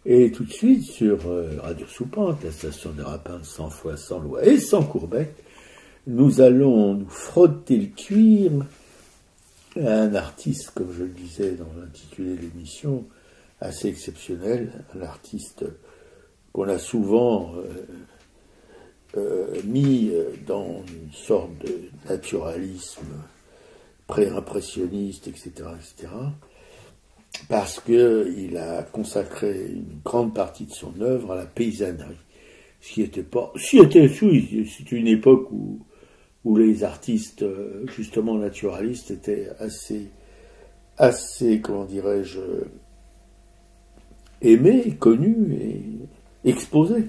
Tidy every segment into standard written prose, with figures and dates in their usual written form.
Et tout de suite, sur Radio Soupente, la station de Rapin, sans foi, sans loi et sans courbette, nous allons nous frotter le cuir à un artiste, comme je le disais dans l'intitulé de l'émission, assez exceptionnel, un artiste qu'on a souvent mis dans une sorte de naturalisme pré-impressionniste, etc., etc., parce qu'il a consacré une grande partie de son œuvre à la paysannerie. Ce qui était pas... c'est une époque où les artistes, justement naturalistes, étaient assez, comment dirais-je, aimés, connus et exposés.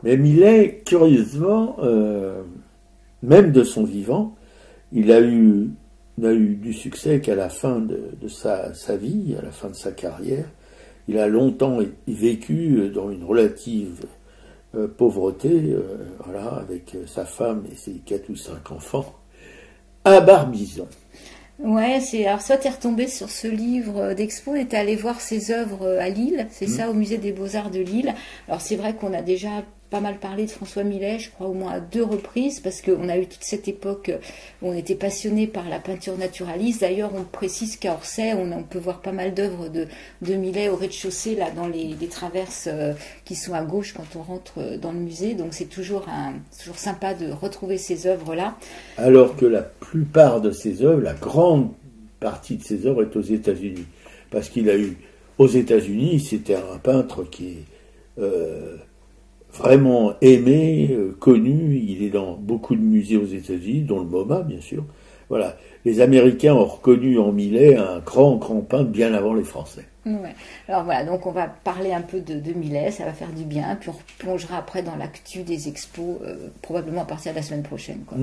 Mais Millet, curieusement, même de son vivant, n'a eu du succès qu'à la fin de sa vie, à la fin de sa carrière. Il a longtemps vécu dans une relative pauvreté, voilà, avec sa femme et ses 4 ou 5 enfants, à Barbizon. Ouais, alors soit t'es retombé sur ce livre d'expo et t'es allé voir ses œuvres à Lille, c'est ça, au musée des Beaux-Arts de Lille. Alors c'est vrai qu'on a déjà pas mal parlé de François Millet, je crois au moins à 2 reprises, parce qu'on a eu toute cette époque où on était passionné par la peinture naturaliste. D'ailleurs, on précise qu'à Orsay, on peut voir pas mal d'œuvres de Millet au rez-de-chaussée, là, dans les traverses qui sont à gauche quand on rentre dans le musée. Donc c'est toujours sympa de retrouver ces œuvres-là. Alors que la plupart de ses œuvres, la grande partie de ses œuvres est aux États-Unis. Parce qu'il a eu, aux États-Unis, c'était un peintre qui est vraiment aimé, connu. Il est dans beaucoup de musées aux États-Unis, dont le MoMA, bien sûr. Voilà. Les Américains ont reconnu en Millet un grand peintre bien avant les Français. Ouais. Alors voilà, donc on va parler un peu de Millet, ça va faire du bien, puis on replongera après dans l'actu des expos, probablement à partir de la semaine prochaine, quoi.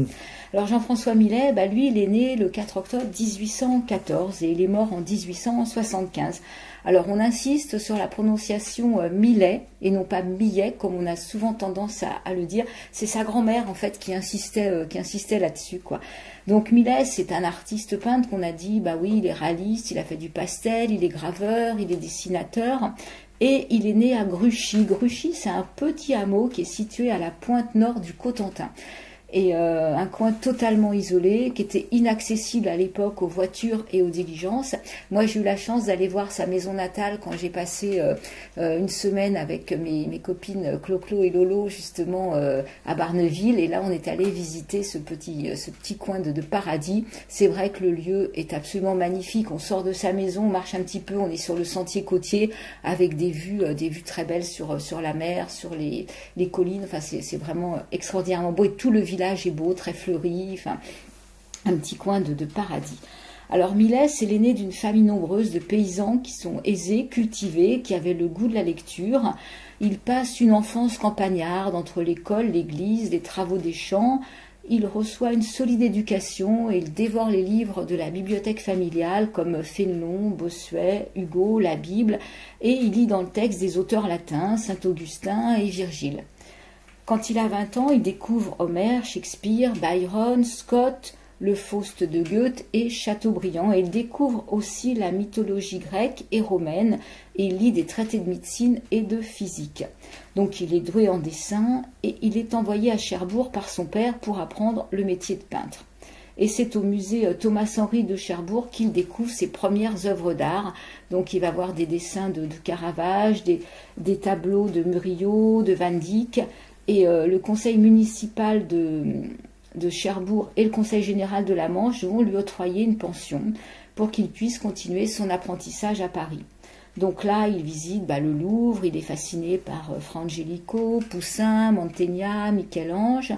Alors Jean-François Millet, lui, il est né le 4 octobre 1814 et il est mort en 1875. Alors on insiste sur la prononciation Millet et non pas Millet, comme on a souvent tendance à le dire. C'est sa grand-mère en fait qui insistait là-dessus, quoi. Donc Millet, c'est un artiste peintre qu'on a dit, oui, il est réaliste, il a fait du pastel, il est graveur, il est dessinateur, et il est né à Gruchy. Gruchy, c'est un petit hameau qui est situé à la pointe nord du Cotentin. Et un coin totalement isolé, qui était inaccessible à l'époque aux voitures et aux diligences. Moi, j'ai eu la chance d'aller voir sa maison natale quand j'ai passé une semaine avec mes copines Clo-Clo et Lolo, justement, à Barneville. Et là, on est allé visiter ce petit coin de paradis. C'est vrai que le lieu est absolument magnifique. On sort de sa maison, on marche un petit peu, on est sur le sentier côtier avec des vues très belles sur la mer, sur les collines. Enfin, c'est vraiment extraordinairement beau. Et tout le village est beau, très fleuri, enfin, un petit coin de paradis. Alors Millet, c'est l'aîné d'une famille nombreuse de paysans qui sont aisés, cultivés, qui avaient le goût de la lecture. Il passe une enfance campagnarde entre l'école, l'église, les travaux des champs. Il reçoit une solide éducation et il dévore les livres de la bibliothèque familiale comme Fénelon, Bossuet, Hugo, la Bible, et il lit dans le texte des auteurs latins, Saint-Augustin et Virgile. Quand il a 20 ans, il découvre Homère, Shakespeare, Byron, Scott, le Faust de Goethe et Chateaubriand. Et il découvre aussi la mythologie grecque et romaine et il lit des traités de médecine et de physique. Donc il est doué en dessin et il est envoyé à Cherbourg par son père pour apprendre le métier de peintre. Et c'est au musée Thomas-Henry de Cherbourg qu'il découvre ses premières œuvres d'art. Donc il va voir des dessins de Caravage, des tableaux de Murillo, de Van Dyck. Et le conseil municipal de Cherbourg et le conseil général de la Manche vont lui octroyer une pension pour qu'il puisse continuer son apprentissage à Paris. Donc là, il visite le Louvre, il est fasciné par Fra Angelico, Poussin, Mantegna, Michel-Ange,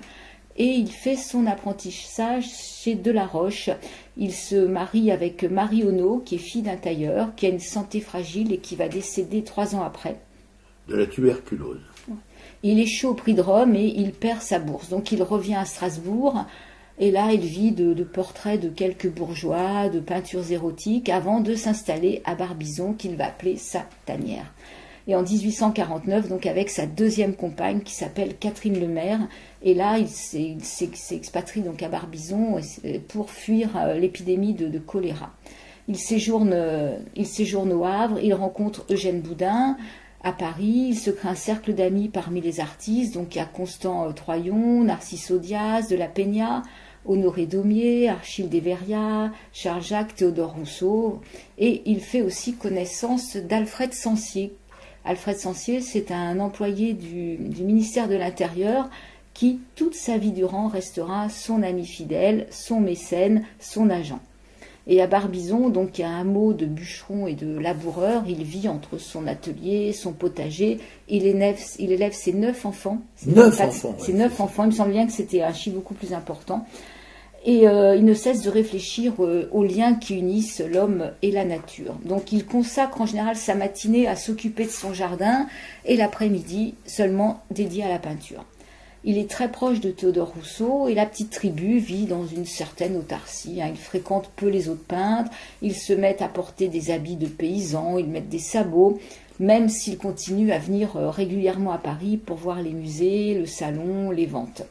et il fait son apprentissage chez Delaroche. Il se marie avec Marie Onneau, qui est fille d'un tailleur, qui a une santé fragile et qui va décéder 3 ans après. De la tuberculose. Il échoue au prix de Rome et il perd sa bourse. Donc il revient à Strasbourg et là il vit de portraits de quelques bourgeois, de peintures érotiques avant de s'installer à Barbizon qu'il va appeler sa tanière. Et en 1849, donc avec sa deuxième compagne qui s'appelle Catherine Lemaire, et là il s'expatrie donc à Barbizon pour fuir l'épidémie de choléra. Il séjourne au Havre, il rencontre Eugène Boudin à Paris, il se crée un cercle d'amis parmi les artistes, donc il y a Constant Troyon, Narciso Diaz, de la Peña, Honoré Daumier, Achille Deveria, Charles-Jacques, Théodore Rousseau, et il fait aussi connaissance d'Alfred Sancier. Alfred Sancier, c'est un employé du ministère de l'Intérieur qui, toute sa vie durant, restera son ami fidèle, son mécène, son agent. Et à Barbizon, donc, il y a un hameau de bûcheron et de laboureur. Il vit entre son atelier, son potager. Il élève ses 9 enfants. C'est 9 enfants. C'est 9 enfants. Il me semble bien que c'était un chiffre beaucoup plus important. Et il ne cesse de réfléchir aux liens qui unissent l'homme et la nature. Donc il consacre en général sa matinée à s'occuper de son jardin et l'après-midi seulement dédié à la peinture. Il est très proche de Théodore Rousseau et la petite tribu vit dans une certaine autarcie. Il fréquente peu les autres peintres, ils se mettent à porter des habits de paysans, ils mettent des sabots, même s'ils continuent à venir régulièrement à Paris pour voir les musées, le salon, les ventes.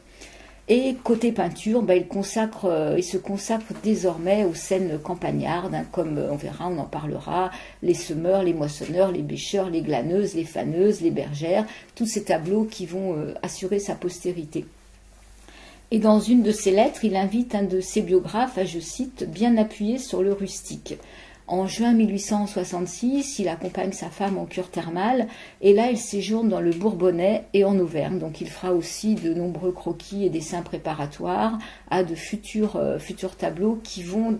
Et côté peinture, il se consacre désormais aux scènes campagnardes, comme on verra, on en parlera, les semeurs, les moissonneurs, les bêcheurs, les glaneuses, les faneuses, les bergères, tous ces tableaux qui vont assurer sa postérité. Et dans une de ses lettres, il invite un de ses biographes à, je cite, bien appuyer sur le rustique. En juin 1866, il accompagne sa femme en cure thermale et là, il séjourne dans le Bourbonnais et en Auvergne. Donc, il fera aussi de nombreux croquis et dessins préparatoires à de futurs tableaux qui vont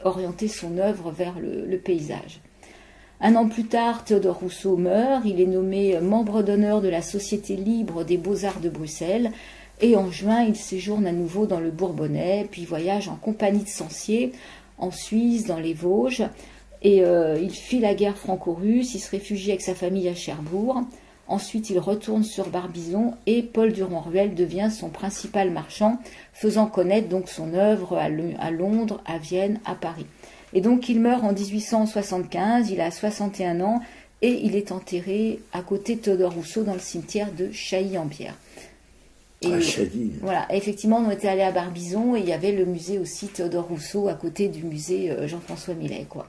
orienter son œuvre vers le paysage. Un an plus tard, Théodore Rousseau meurt. Il est nommé membre d'honneur de la Société libre des beaux-arts de Bruxelles. Et en juin, il séjourne à nouveau dans le Bourbonnais, puis voyage en compagnie de Sancier en Suisse, dans les Vosges, et il fuit la guerre franco-russe, il se réfugie avec sa famille à Cherbourg. Ensuite, il retourne sur Barbizon et Paul Durand-Ruel devient son principal marchand, faisant connaître donc son œuvre à Londres, à Vienne, à Paris. Et donc, il meurt en 1875, il a 61 ans et il est enterré à côté de Théodore Rousseau dans le cimetière de Chailly-en-Bière. Et voilà, effectivement, on était allé à Barbizon et il y avait le musée aussi Théodore Rousseau à côté du musée Jean-François Millet, quoi.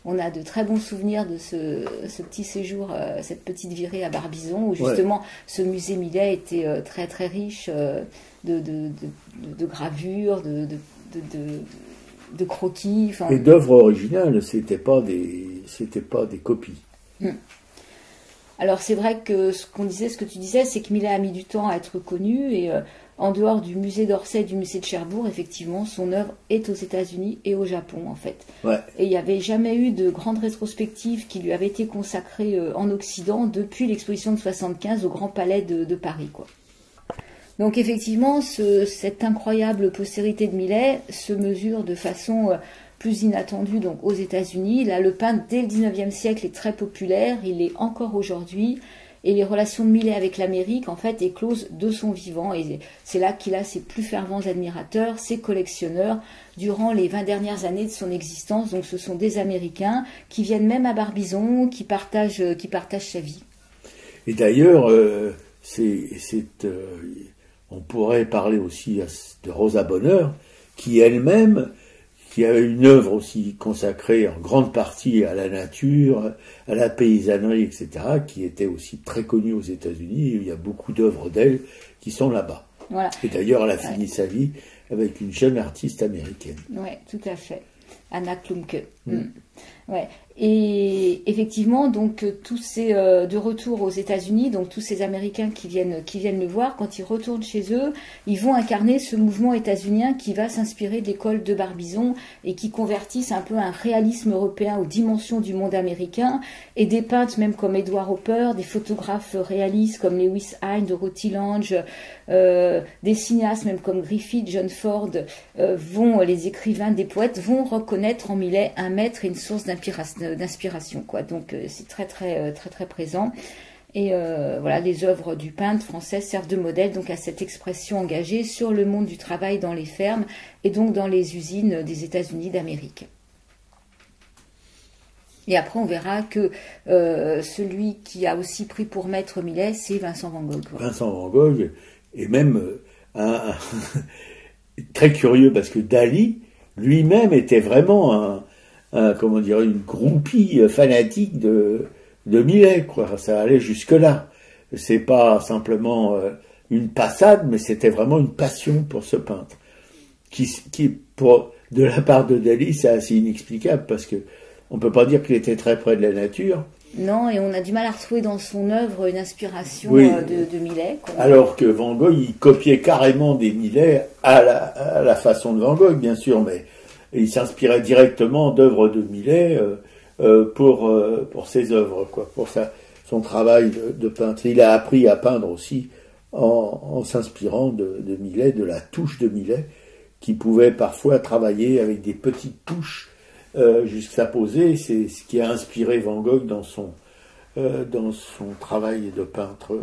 On a de très bons souvenirs de ce petit séjour, cette petite virée à Barbizon, où justement ce musée Millet était très très riche de gravures, de croquis. Et d'œuvres originales, c'était pas des copies. Alors c'est vrai que ce que tu disais, c'est que Millet a mis du temps à être connu et en dehors du musée d'Orsay et du musée de Cherbourg, effectivement, son œuvre est aux États-Unis et au Japon en fait. Ouais. Et il n'y avait jamais eu de grande rétrospective qui lui avait été consacrée en Occident depuis l'exposition de 75 au Grand Palais de Paris, quoi. Donc effectivement, cette incroyable postérité de Millet se mesure de façon plus inattendue donc aux États-Unis. Là, le peintre, dès le 19e siècle, est très populaire, il l'est encore aujourd'hui, et les relations de Millet avec l'Amérique, en fait, éclosent de son vivant, et c'est là qu'il a ses plus fervents admirateurs, ses collectionneurs, durant les 20 dernières années de son existence. Donc ce sont des Américains qui viennent même à Barbizon, qui partagent sa vie. Et d'ailleurs, on pourrait parler aussi de Rosa Bonheur, qui elle-même, qui a une œuvre aussi consacrée en grande partie à la nature, à la paysannerie, etc., qui était aussi très connue aux États-Unis. Il y a beaucoup d'œuvres d'elle qui sont là-bas. Voilà. Et d'ailleurs, elle a fini sa vie avec une jeune artiste américaine. Oui, tout à fait. Anna Klumke. Ouais. Et effectivement, donc tous ces de retour aux États-Unis, donc tous ces Américains qui viennent le voir, quand ils retournent chez eux, ils vont incarner ce mouvement états-unien qui va s'inspirer de l'école de Barbizon et qui convertissent un peu un réalisme européen aux dimensions du monde américain. Et des peintres même comme Edward Hopper, des photographes réalistes comme Lewis Hine, Dorothy Lange, des cinéastes même comme Griffith, John Ford, les écrivains, des poètes vont reconnaître en Millet un maître et une source d'inspiration, quoi. Donc c'est très présent. Et voilà, les œuvres du peintre français servent de modèle donc à cette expression engagée sur le monde du travail dans les fermes et donc dans les usines des États-Unis d'Amérique. Et après, on verra que celui qui a aussi pris pour maître Millet, c'est Vincent van Gogh. Quoi. Vincent van Gogh, et même très curieux parce que Dali lui-même était vraiment comment dire, une groupie fanatique de Millet, quoi. Ça allait jusque-là. C'est pas simplement une passade, mais c'était vraiment une passion pour ce peintre. De la part de Dali, c'est assez inexplicable, parce que on peut pas dire qu'il était très près de la nature. Non, et on a du mal à retrouver dans son œuvre une inspiration de Millet. Alors que Van Gogh, il copiait carrément des Millet à la façon de Van Gogh, bien sûr, mais il s'inspirait directement d'œuvres de Millet pour ses œuvres, quoi, pour son travail de peintre. Il a appris à peindre aussi en s'inspirant de Millet, de la touche de Millet, qui pouvait parfois travailler avec des petites touches jusqu'à poser. C'est ce qui a inspiré Van Gogh dans son travail de peintre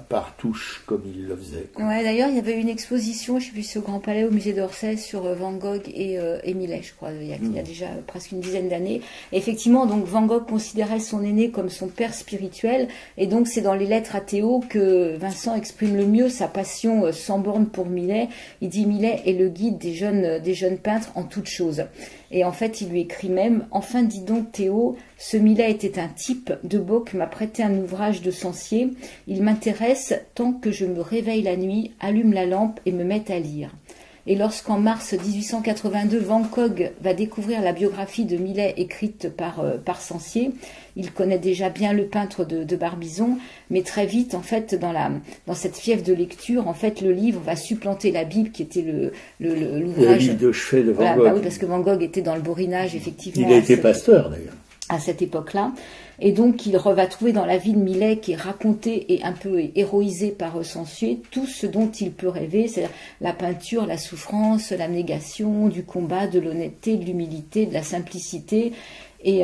par touche, comme il le faisait. Ouais, d'ailleurs, il y avait une exposition, je ne sais plus si au Grand Palais, au musée d'Orsay, sur Van Gogh et Millet, je crois, il y a déjà presque une dizaine d'années. Effectivement, donc Van Gogh considérait son aîné comme son père spirituel, et donc c'est dans les lettres à Théo que Vincent exprime le mieux sa passion sans borne pour Millet. Il dit: Millet est le guide des jeunes peintres en toutes choses. Et en fait, il lui écrit même: enfin, dis donc Théo, ce Millet était un type. De Bock m'a prêté un ouvrage de Censier. Il m'intéresse tant que je me réveille la nuit, allume la lampe et me mets à lire. Et lorsqu'en mars 1882, Van Gogh va découvrir la biographie de Millet écrite par Censier, il connaît déjà bien le peintre de Barbizon, mais très vite, en fait, dans cette fièvre de lecture, en fait, le livre va supplanter la Bible, qui était l'ouvrage. Le livre de chevet de Van Gogh. Bah oui, parce que Van Gogh était dans le borinage, effectivement. Il a été pasteur, d'ailleurs. À cette époque-là. Et donc, il va trouver dans la vie de Millet, qui est racontée et un peu héroïsée par Censier, tout ce dont il peut rêver, c'est-à-dire la peinture, la souffrance, l'abnégation, du combat, de l'honnêteté, de l'humilité, de la simplicité, et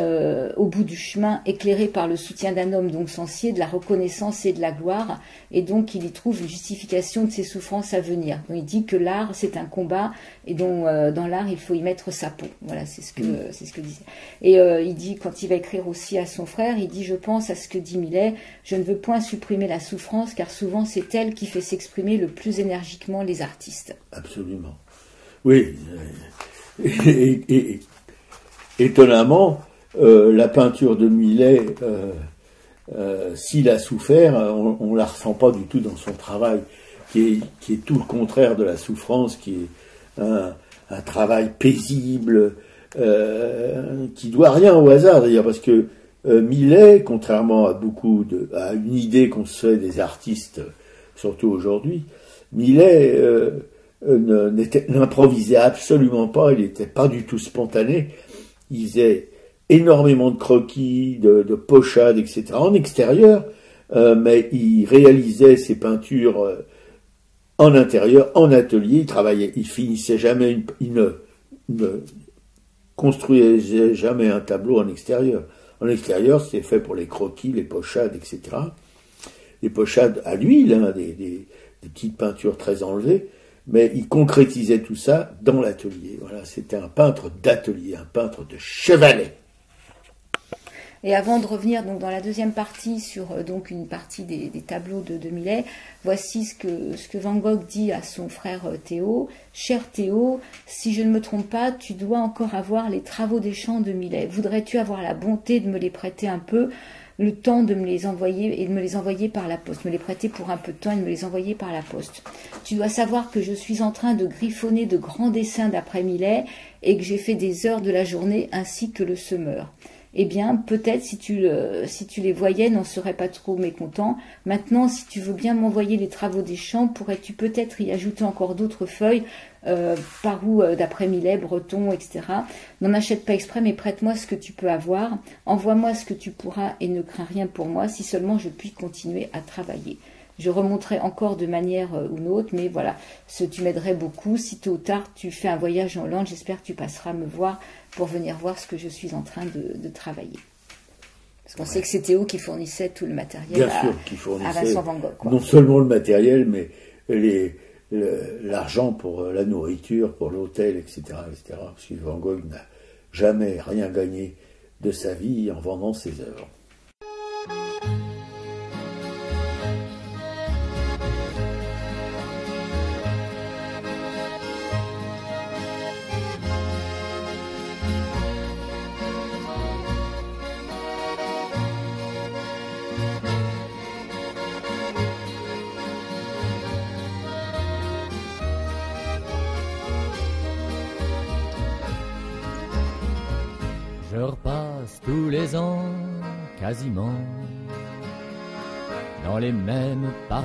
au bout du chemin, éclairé par le soutien d'un homme, donc Censier, de la reconnaissance et de la gloire, et donc il y trouve une justification de ses souffrances à venir. Donc il dit que l'art, c'est un combat, et donc dans l'art, il faut y mettre sa peau. Voilà, c'est ce que disait. Et il dit, quand il va écrire aussi à son frère, il dit: je pense à ce que dit Millet, je ne veux point supprimer la souffrance, car souvent c'est elle qui fait s'exprimer le plus énergiquement les artistes. Absolument. Oui. Et étonnamment, la peinture de Millet, s'il a souffert, on ne la ressent pas du tout dans son travail, qui est tout le contraire de la souffrance, qui est un travail paisible, qui doit rien au hasard, d'ailleurs, parce que Millet, contrairement à une idée qu'on se fait des artistes, surtout aujourd'hui, Millet n'improvisait absolument pas, il n'était pas du tout spontané. Il faisait énormément de croquis, de pochades, etc. en extérieur, mais il réalisait ses peintures en intérieur, en atelier. Il travaillait, il finissait jamais, il ne construisait jamais un tableau en extérieur. En extérieur, c'était fait pour les croquis, les pochades, etc. Les pochades à l'huile, hein, des petites peintures très enlevées. Mais il concrétisait tout ça dans l'atelier. Voilà, c'était un peintre d'atelier, un peintre de chevalet. Et avant de revenir donc dans la deuxième partie sur donc une partie des tableaux de Millet, voici ce que Van Gogh dit à son frère Théo. Cher Théo, si je ne me trompe pas, tu dois encore avoir les travaux des champs de Millet. Voudrais-tu avoir la bonté de me les prêter un peu, le temps de me les envoyer et de me les envoyer par la poste, me les prêter pour un peu de temps et de me les envoyer par la poste. Tu dois savoir que je suis en train de griffonner de grands dessins d'après Millet et que j'ai fait des heures de la journée ainsi que le semeur. Eh bien, peut-être si tu les voyais, n'en serais pas trop mécontent. Maintenant, si tu veux bien m'envoyer les travaux des champs, pourrais-tu peut-être y ajouter encore d'autres feuilles, par où, d'après Millet, Breton, etc. N'en achète pas exprès, mais prête-moi ce que tu peux avoir. Envoie-moi ce que tu pourras et ne crains rien pour moi, si seulement je puis continuer à travailler. Je remonterai encore de manière ou une autre, mais voilà, tu m'aiderais beaucoup. Si tôt ou tard tu fais un voyage en Hollande, j'espère que tu passeras me voir pour venir voir ce que je suis en train de travailler. Parce qu'on sait que c'est Théo qui fournissait tout le matériel à Vincent Van Gogh. Quoi. Non seulement le matériel, mais l'argent pour la nourriture, pour l'hôtel, etc., etc. Parce que Van Gogh n'a jamais rien gagné de sa vie en vendant ses œuvres. quasiment dans les mêmes parages,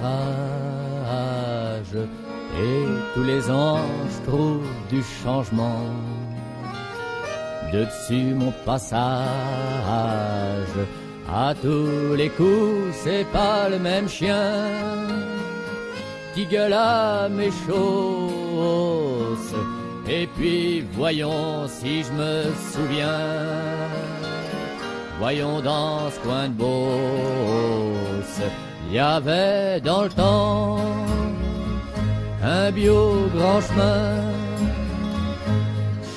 et tous les ans je trouve du changement. De dessus mon passage, à tous les coups c'est pas le même chien qui gueule à mes chausses. Et puis voyons si je me souviens, voyons dans ce coin de Beauce, il y avait dans le temps un bio grand chemin.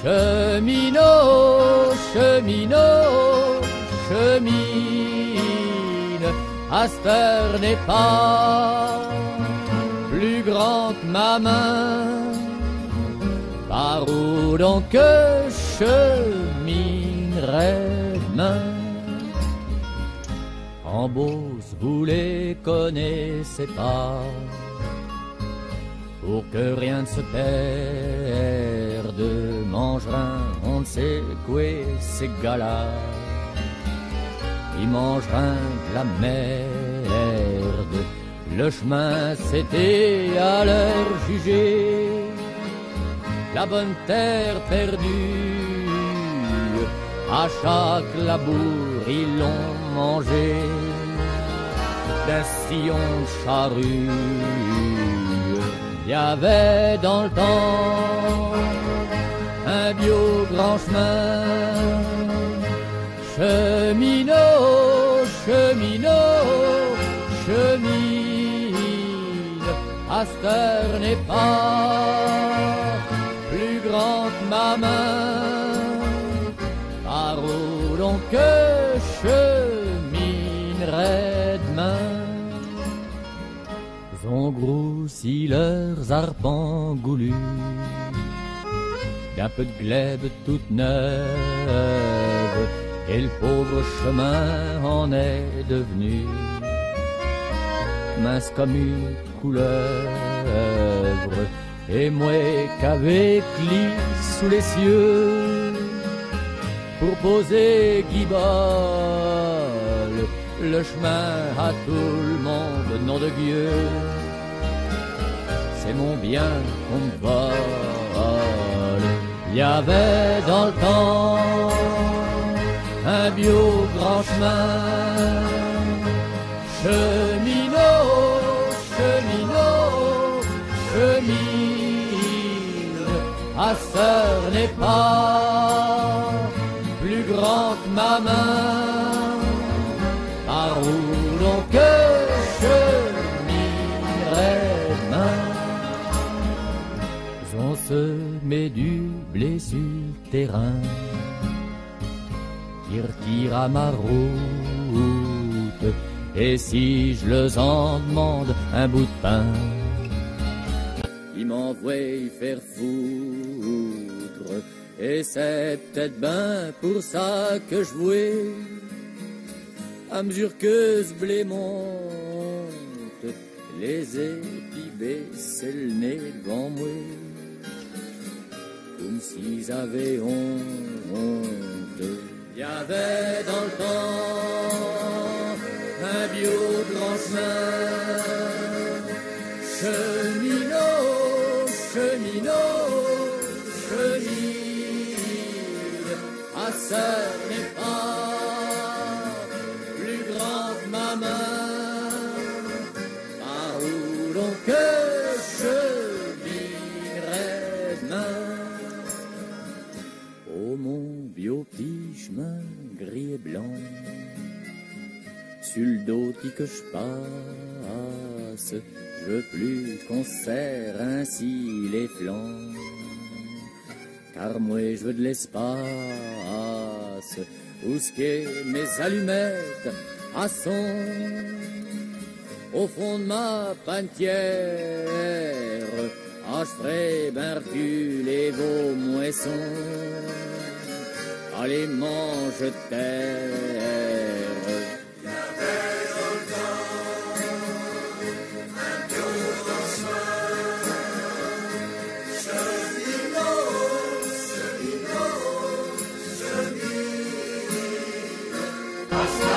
Cheminot, cheminot, chemine, à cette heure n'est pas plus grand que ma main. Par où donc je cheminerai demain? En Beauce, vous les connaissez pas, pour que rien ne se perde. Mangerin, on ne sait quoi ces gars-là, ils mangeraient de la merde. Le chemin c'était à leur juger la bonne terre perdue. À chaque labour ils l'ont mangé d'un sillon de charrue. Il y avait dans le temps un bio grand chemin. Cheminot, cheminot, chemine, à cette heure n'est pas plus grand que ma main. Par où donc je cheminerai demain? Ont grossi leurs arpents goulus d'un peu de glèbe toute neuve, et le pauvre chemin en est devenu mince comme une couleuvre. Et moi qu'avec lit sous les cieux pour poser guibole, le chemin à tout le monde, nom de Dieu, c'est mon bien qu'on me vole. Il y avait dans le temps un bio grand chemin. Cheminot, cheminot, chemine, à cette heure n'est pas plus grand que ma main. Par où donc je cheminerai demain? On se met du blé sur le terrain qui retire à ma route, et si je leur en demande un bout de pain, ils m'envoient faire foutre. Et c'est peut-être ben pour ça que je vouais, à mesure que ce blé monte, les épis baissent le nez devant moi, comme s'ils avaient honte. Il y avait dans le temps un bio grand chemin. Cheminot, cheminot, chemine, à ça n'est pas plus grand que ma main. Par où donc je cheminerai demain? Oh mon bio petit chemin gris et blanc, sur le dos que je passe, je veux plus qu'on serre ainsi les flancs, car moi je veux de l'espace, où ce qu'est mes allumettes à son, au fond de ma panetière. Ah, je ferai ben reculer vos moissons, allez mange terre. Il y avait dans le temps un bio grand chemin. Cheminot, cheminot, chemine, à ça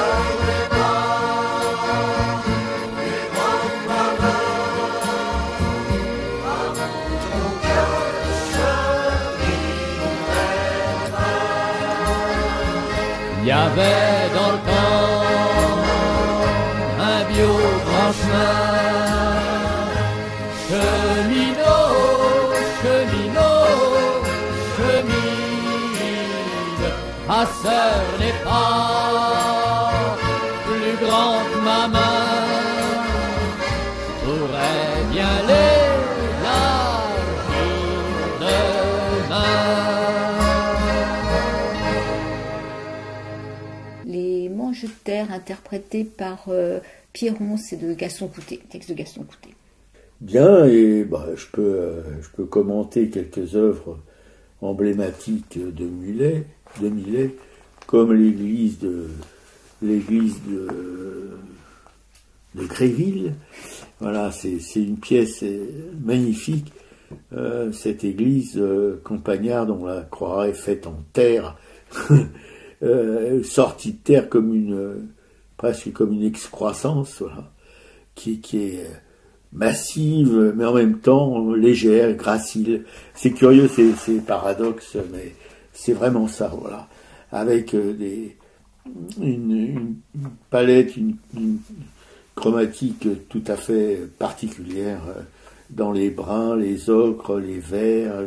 avait dans le temps un bio grand chemin. Cheminot, cheminot, chemine, ma sœur n'est pas plus grande que ma main, pourrais bien l'élargir demain. Les Manches de terre interprétés par Pierron, c'est de Gaston Coutet, texte de Gaston Coutet. Bien, et je peux commenter quelques œuvres emblématiques de Millet, comme l'église de Gréville. Voilà, c'est une pièce magnifique. Cette église campagnarde, on la croirait faite en terre, sortie de terre presque comme une excroissance, voilà, qui est massive, mais en même temps légère, gracile. C'est curieux, c'est paradoxe, mais c'est vraiment ça, voilà. Avec une palette, une chromatique tout à fait particulière dans les bruns, les ocres, les verts,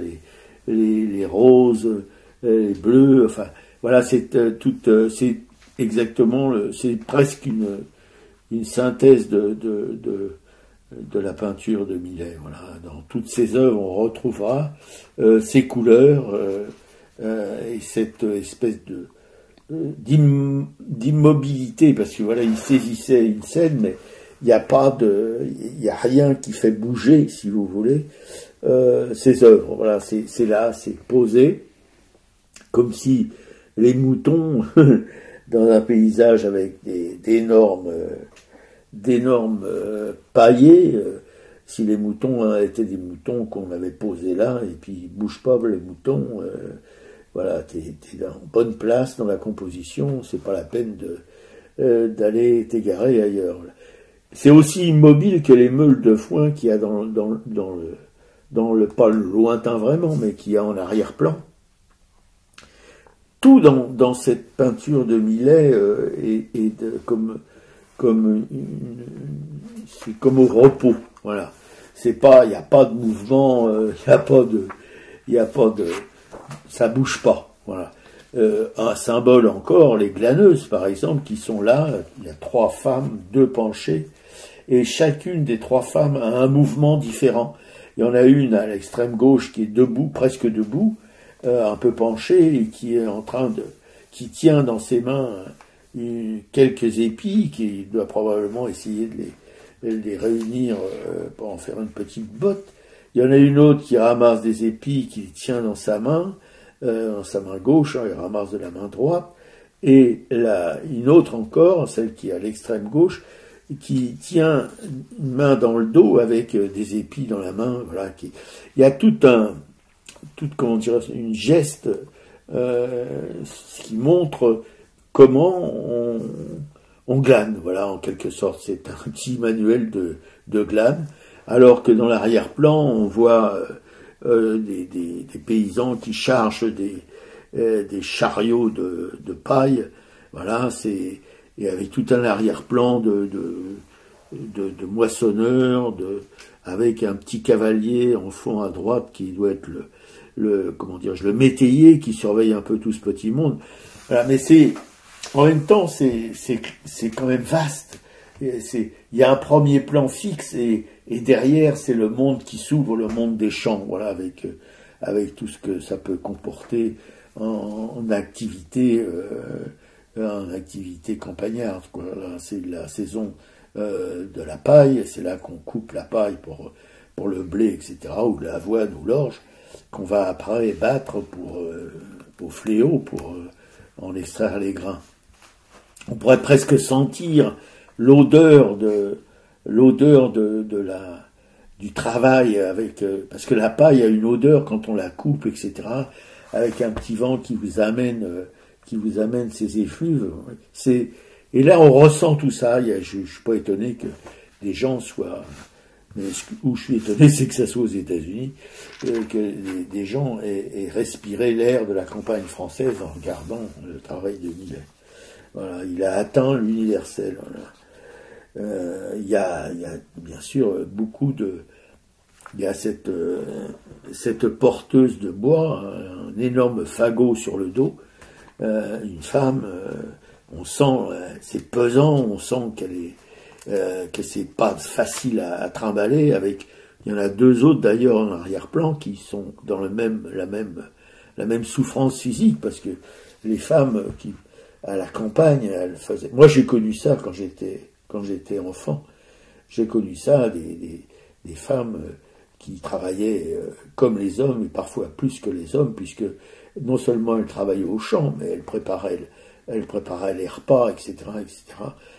les roses, les bleus, enfin, voilà, c'est exactement, c'est presque une synthèse de la peinture de Millet. Voilà. Dans toutes ses œuvres, on retrouvera ces couleurs et cette espèce d'immobilité, parce que voilà, il saisissait une scène, mais il n'y a rien qui fait bouger, si vous voulez, ces œuvres. Voilà, c'est là, c'est posé, comme si les moutons dans un paysage avec d'énormes paillés, si les moutons étaient des moutons qu'on avait posés là, et puis ils bougent pas les moutons, voilà, t'es en bonne place dans la composition, c'est pas la peine d'aller t'égarer ailleurs. C'est aussi immobile que les meules de foin qu'il y a dans le pas le lointain vraiment, mais qu'il y a en arrière-plan. Tout dans cette peinture de Millet est comme au repos, voilà. C'est pas, il n'y a pas de mouvement, ça bouge pas, voilà. Un symbole encore, les glaneuses par exemple, qui sont là. Il y a 3 femmes, 2 penchées, et chacune des 3 femmes a un mouvement différent. Il y en a une à l'extrême gauche qui est debout, presque debout, un peu penchée, et qui est qui tient dans ses mains quelques épis, qui doit probablement essayer de les réunir pour en faire une petite botte. Il y en a une autre qui ramasse des épis, qui tient dans sa main gauche, elle ramasse de la main droite, et une autre encore, celle qui est à l'extrême gauche, qui tient une main dans le dos avec des épis dans la main. Voilà, il y a comment dire, une geste qui montre comment on glane. Voilà, en quelque sorte, c'est un petit manuel de glane, alors que dans l'arrière-plan, on voit des paysans qui chargent des chariots de paille. Voilà, et avec tout un arrière-plan de moissonneurs, avec un petit cavalier en fond à droite qui doit être le métayer qui surveille un peu tout ce petit monde. Voilà, mais en même temps, c'est quand même vaste. Il y a un premier plan fixe et derrière, c'est le monde qui s'ouvre, le monde des champs, voilà, avec tout ce que ça peut comporter en activité campagnarde, quoi. Là, c'est la saison de la paille, c'est là qu'on coupe la paille pour le blé, etc., ou l'avoine ou l'orge, qu'on va après battre au fléau pour en extraire les grains. On pourrait presque sentir l'odeur du travail parce que la paille a une odeur quand on la coupe, etc., avec un petit vent qui vous amène ces effluves. Et là on ressent tout ça. Je suis pas étonné que des gens soient, mais où je suis étonné, c'est que ça soit aux États-Unis, que des gens aient respiré l'air de la campagne française en regardant le travail de Millet. Voilà, il a atteint l'universel. Voilà. Il y a bien sûr beaucoup de... Il y a cette porteuse de bois, un énorme fagot sur le dos, une femme, on sent, c'est pesant, on sent que c'est pas facile à trimballer. Il y en a deux autres d'ailleurs en arrière-plan qui sont dans la même souffrance physique, parce que les femmes à la campagne, elles faisaient. Moi j'ai connu ça quand j'étais enfant. J'ai connu ça des femmes qui travaillaient comme les hommes, et parfois plus que les hommes, puisque non seulement elles travaillaient au champ, mais elles préparaient les repas, etc., etc.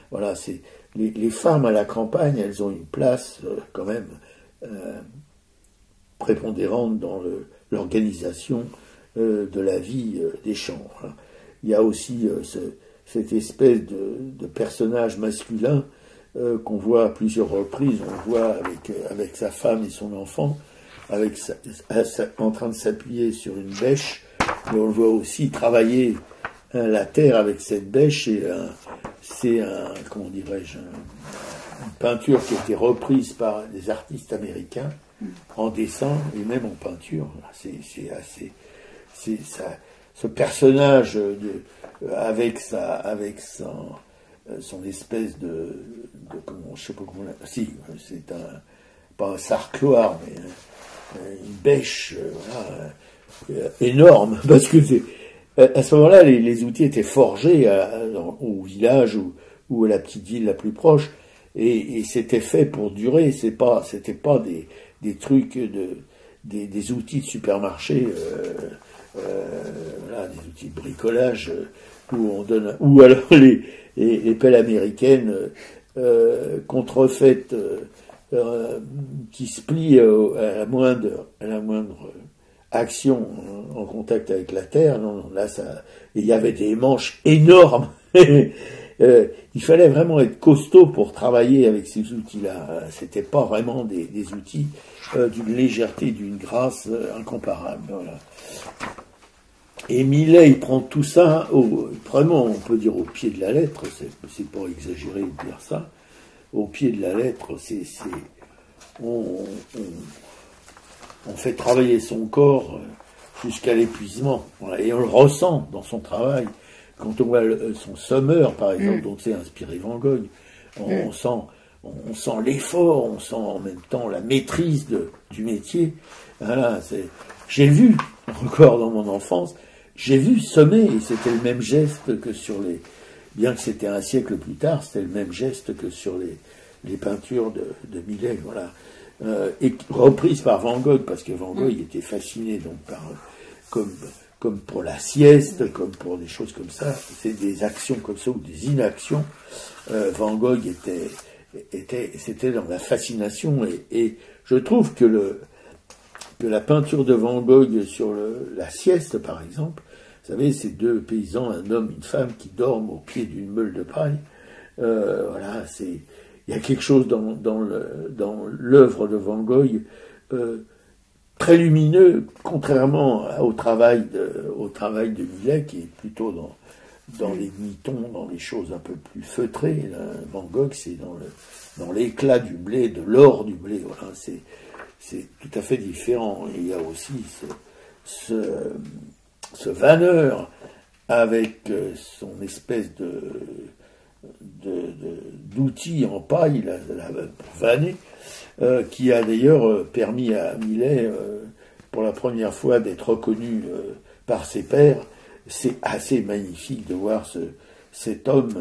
Voilà, c'est les femmes à la campagne, elles ont une place quand même prépondérante dans l'organisation de la vie des champs. Voilà. Il y a aussi cette espèce de personnage masculin qu'on voit à plusieurs reprises. On le voit avec sa femme et son enfant, en train de s'appuyer sur une bêche, mais on le voit aussi travailler la terre avec cette bêche. Et c'est comment dirais-je, une peinture qui a été reprise par des artistes américains en dessin et même en peinture. C'est ça, ce personnage avec son espèce de comment, je sais pas comment, si c'est pas un sarcloir, mais une bêche énorme, parce que à ce moment-là les outils étaient forgés au village ou à la petite ville la plus proche, et c'était fait pour durer. C'était pas des trucs des outils de supermarché, voilà, des outils de bricolage où on donne, ou alors les pelles américaines contrefaites qui se plient à la moindre action en contact avec la terre. Non, là il y avait des manches énormes. Il fallait vraiment être costaud pour travailler avec ces outils-là. C'était pas vraiment des outils d'une légèreté, d'une grâce incomparable. Voilà. Et Millet, il prend tout ça, vraiment, on peut dire au pied de la lettre, c'est pas exagéré de dire ça, au pied de la lettre, on fait travailler son corps jusqu'à l'épuisement, voilà, et on le ressent dans son travail. Quand on voit son Summer, par exemple, dont c'est inspiré Van Gogh, on sent l'effort, on sent en même temps la maîtrise du métier. Voilà, j'ai vu, encore dans mon enfance, j'ai vu semer, et c'était le même geste que bien que c'était un siècle plus tard, c'était le même geste que sur les peintures de Millet, voilà. Et reprise par Van Gogh, parce que Van Gogh était fasciné donc comme pour la sieste, comme pour des choses comme ça, c'est des actions comme ça ou des inactions. Van Gogh c'était dans la fascination, et je trouve que la peinture de Van Gogh sur la sieste, par exemple, vous savez, ces deux paysans, un homme, une femme, qui dorment au pied d'une meule de paille. Voilà, il y a quelque chose dans l'œuvre de Van Gogh très lumineux, contrairement au travail de Millet, qui est plutôt dans les nuitons, dans les choses un peu plus feutrées. Là, Van Gogh, c'est dans l'éclat du blé, de l'or du blé. Voilà, c'est tout à fait différent. Et il y a aussi ce vanneur avec son espèce d'outil en paille pour vanner, qui a d'ailleurs permis à Millet pour la première fois d'être reconnu par ses pairs. C'est assez magnifique de voir cet homme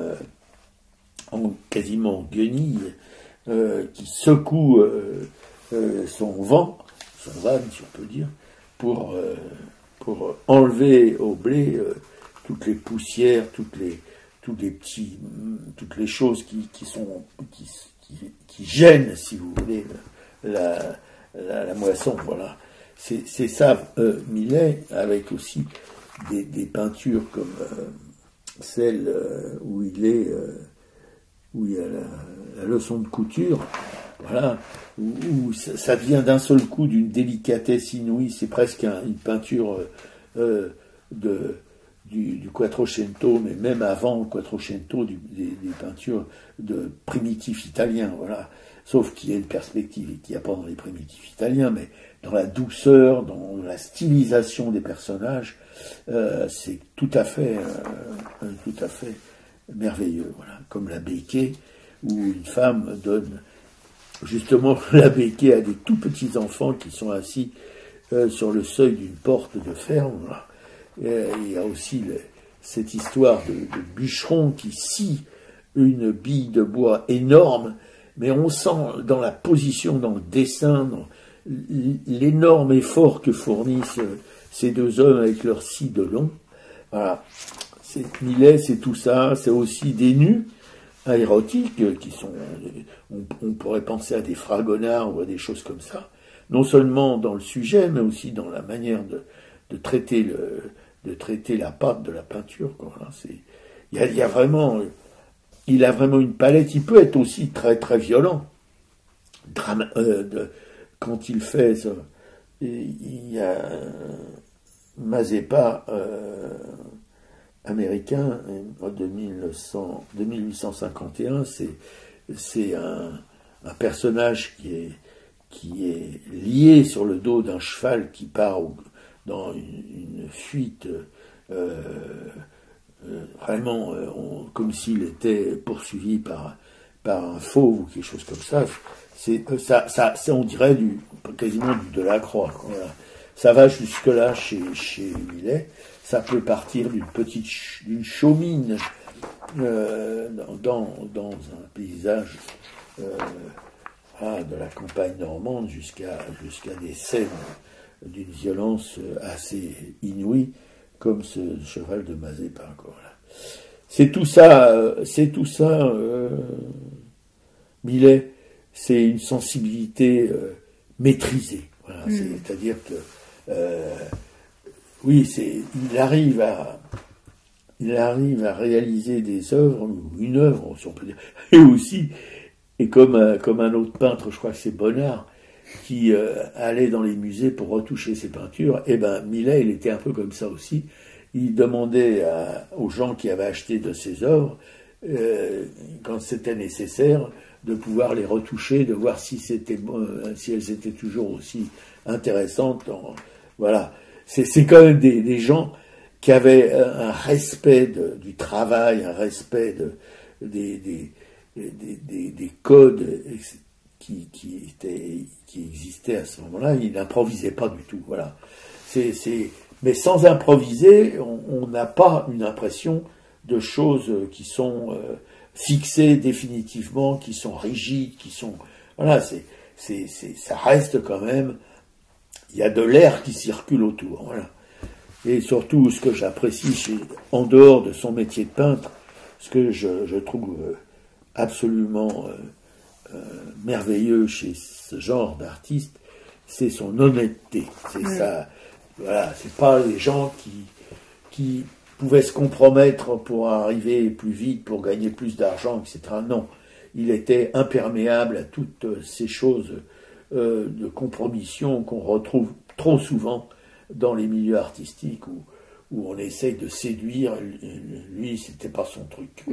quasiment en guenille qui secoue son van, si on peut dire, pour enlever au blé toutes les poussières, toutes les choses qui gênent, si vous voulez, la moisson. Voilà. C'est ça, Millet, avec aussi des peintures comme celle où il y a la leçon de couture. Voilà, où ça vient d'un seul coup d'une délicatesse inouïe. C'est presque une peinture de du Quattrocento, mais même avant le Quattrocento, des peintures de primitifs italiens, voilà. Sauf qu'il y a une perspective qu'il n'y a pas dans les primitifs italiens, mais dans la douceur, dans la stylisation des personnages, c'est tout à fait merveilleux, voilà. Comme la Béquet, où une femme donne justement la Béquet à des tout petits enfants qui sont assis sur le seuil d'une porte de ferme. Voilà. Il y a aussi cette histoire de bûcheron qui scie une bille de bois énorme, mais on sent dans la position, dans le dessin, dans l'énorme effort que fournissent ces deux hommes avec leur scie de long. Voilà. Millet, c'est tout ça. C'est aussi des nus érotiques qui sont, on pourrait penser à des fragonards ou à des choses comme ça. Non seulement dans le sujet, mais aussi dans la manière de traiter la pâte de la peinture. Voilà. Il a vraiment une palette. Il peut être aussi très très violent. Quand il fait ça, il y a Mazeppa américain de 1851. C'est un personnage qui est lié sur le dos d'un cheval qui part dans une fuite vraiment comme s'il était poursuivi par un fauve ou quelque chose comme ça. C'est on dirait quasiment du Delacroix. Voilà. Ça va jusque là chez Millet. Ça peut partir d'une chaumine dans un paysage de la campagne normande jusqu'à des scènes d'une violence assez inouïe, comme ce cheval de Mazeppa. Voilà. C'est tout ça, Millet, c'est une sensibilité maîtrisée. Voilà. C'est-à-dire que oui, il arrive à réaliser des œuvres, ou une œuvre, si on peut dire, et aussi, et comme un autre peintre, je crois que c'est Bonnard, qui allait dans les musées pour retoucher ses peintures, et ben Millet, il était un peu comme ça aussi. Il demandait aux gens qui avaient acheté de ses œuvres, quand c'était nécessaire, de pouvoir les retoucher, de voir si elles étaient toujours aussi intéressantes. Voilà. C'est quand même des gens qui avaient un respect du travail, un respect des codes qui existaient à ce moment-là. Ils n'improvisaient pas du tout. Voilà. Mais sans improviser, on n'a pas une impression de choses qui sont fixées définitivement, qui sont rigides, qui sont... Voilà, ça reste quand même... Il y a de l'air qui circule autour, voilà. Et surtout, ce que j'apprécie, en dehors de son métier de peintre, ce que je trouve absolument merveilleux chez ce genre d'artiste, c'est son honnêteté. C'est ça, voilà. C'est pas les gens qui pouvaient se compromettre pour arriver plus vite, pour gagner plus d'argent, etc. Non, il était imperméable à toutes ces choses de compromission qu'on retrouve trop souvent dans les milieux artistiques où on essaye de séduire. Lui, c'était pas son truc.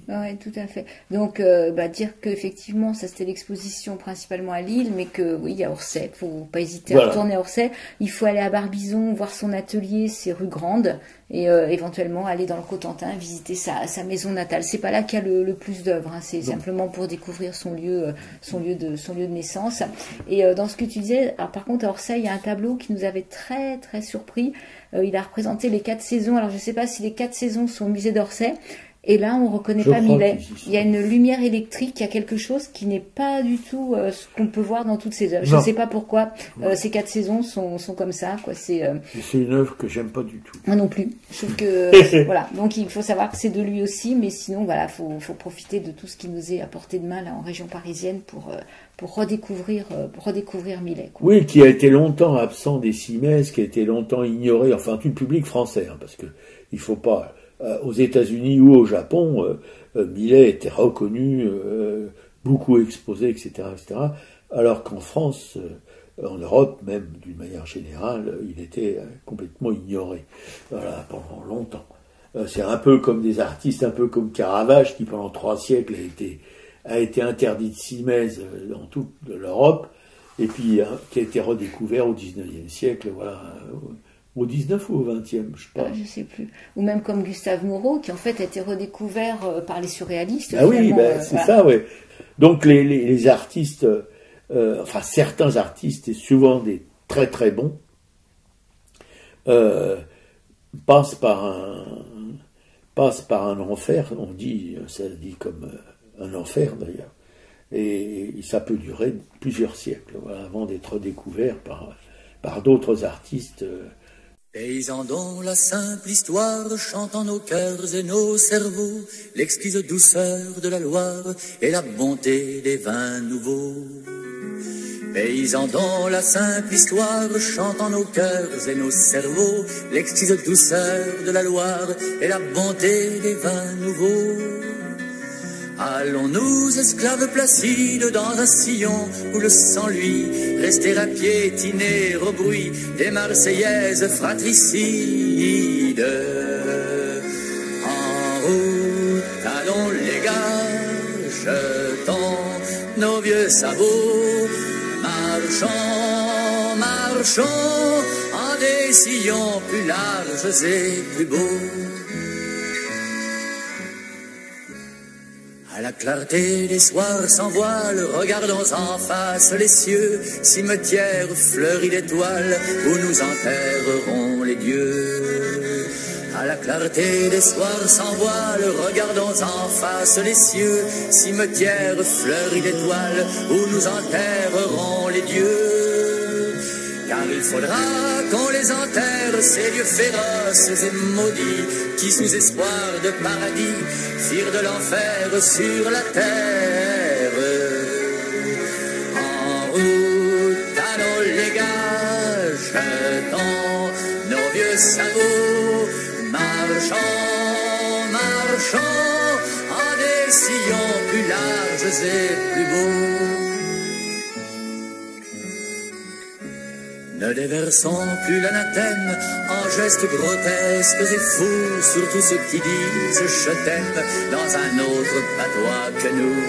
Ouais, tout à fait. Donc, dire qu'effectivement, ça c'était l'exposition principalement à Lille, mais que oui, il y a Orsay. Faut pas hésiter à retourner à Orsay. Il faut aller à Barbizon, voir son atelier, c'est rue Grande, et éventuellement aller dans le Cotentin, visiter sa maison natale. C'est pas là qu'il y a le plus d'œuvres. Hein. C'est simplement pour découvrir son lieu de naissance. Et dans ce que tu disais, alors, par contre à Orsay, il y a un tableau qui nous avait très très surpris. Il a représenté les 4 saisons. Alors je sais pas si les 4 saisons sont au musée d'Orsay. Et là, on ne reconnaît pas Millet. Il y a une lumière électrique, il y a quelque chose qui n'est pas du tout ce qu'on peut voir dans toutes ses œuvres. Je ne sais pas pourquoi ces 4 saisons sont comme ça. C'est une œuvre que j'aime pas du tout. Moi non plus. Je trouve que voilà. Donc il faut savoir que c'est de lui aussi, mais sinon voilà, faut profiter de tout ce qui nous est à portée de main là en région parisienne pour redécouvrir Millet. Quoi. Oui, qui a été longtemps absent des CIMES, qui a été longtemps ignoré, enfin tout le public français, hein, parce que il faut pas. Aux États-Unis ou au Japon, Millet était reconnu, beaucoup exposé, etc., etc. Alors qu'en France, En Europe, même d'une manière générale, il était complètement ignoré, voilà, pendant longtemps. C'est un peu comme des artistes, un peu comme Caravage, qui pendant 3 siècles a été interdit de Simèse dans toute l'Europe, et puis qui a été redécouvert au 19e siècle, voilà, au 19 ou au 20e, je sais pas. Je sais plus. Ou même comme Gustave Moreau, qui en fait a été redécouvert par les surréalistes. Ah oui, c'est ça, oui. Donc les artistes, enfin certains artistes, et souvent des très très bons, passent par un enfer, on dit, ça dit comme un enfer d'ailleurs, et ça peut durer plusieurs siècles, voilà, avant d'être découvert par d'autres artistes. Paysans dont la simple histoire chante en nos cœurs et nos cerveaux l'exquise douceur de la Loire et la bonté des vins nouveaux. Paysans dont la simple histoire chante en nos cœurs et nos cerveaux l'exquise douceur de la Loire et la bonté des vins nouveaux. Allons-nous, esclaves placides, dans un sillon où le sang lui rester à piétiner au bruit des Marseillaises fratricides. En route, allons les gars, jetons nos vieux sabots, marchons, marchons, en des sillons plus larges et plus beaux. À la clarté des soirs sans voile, regardons en face les cieux, cimetière fleuri d'étoiles, où nous enterrerons les dieux. À la clarté des soirs sans voile, regardons en face les cieux, cimetière fleuri d'étoiles, où nous enterrerons les dieux. Car il faudra qu'on les enterre, ces dieux féroces et maudits, qui sous espoir de paradis, firent de l'enfer sur la terre. En route, allons les gars, jetons nos vieux sabots, marchons, marchons, en des sillons plus larges et plus beaux. Ne déversons plus l'anathème en gestes grotesques et fous sur tous ceux qui disent je t'aime dans un autre patois que nous.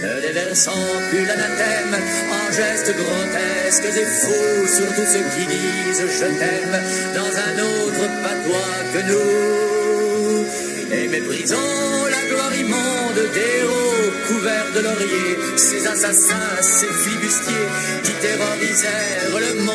Ne déversons plus l'anathème en gestes grotesques et fous sur tous ceux qui disent je t'aime dans un autre patois que nous. Et méprisons la gloire immonde des héros couverts de laurier, ces assassins, ces flibustiers qui terrorisèrent le monde.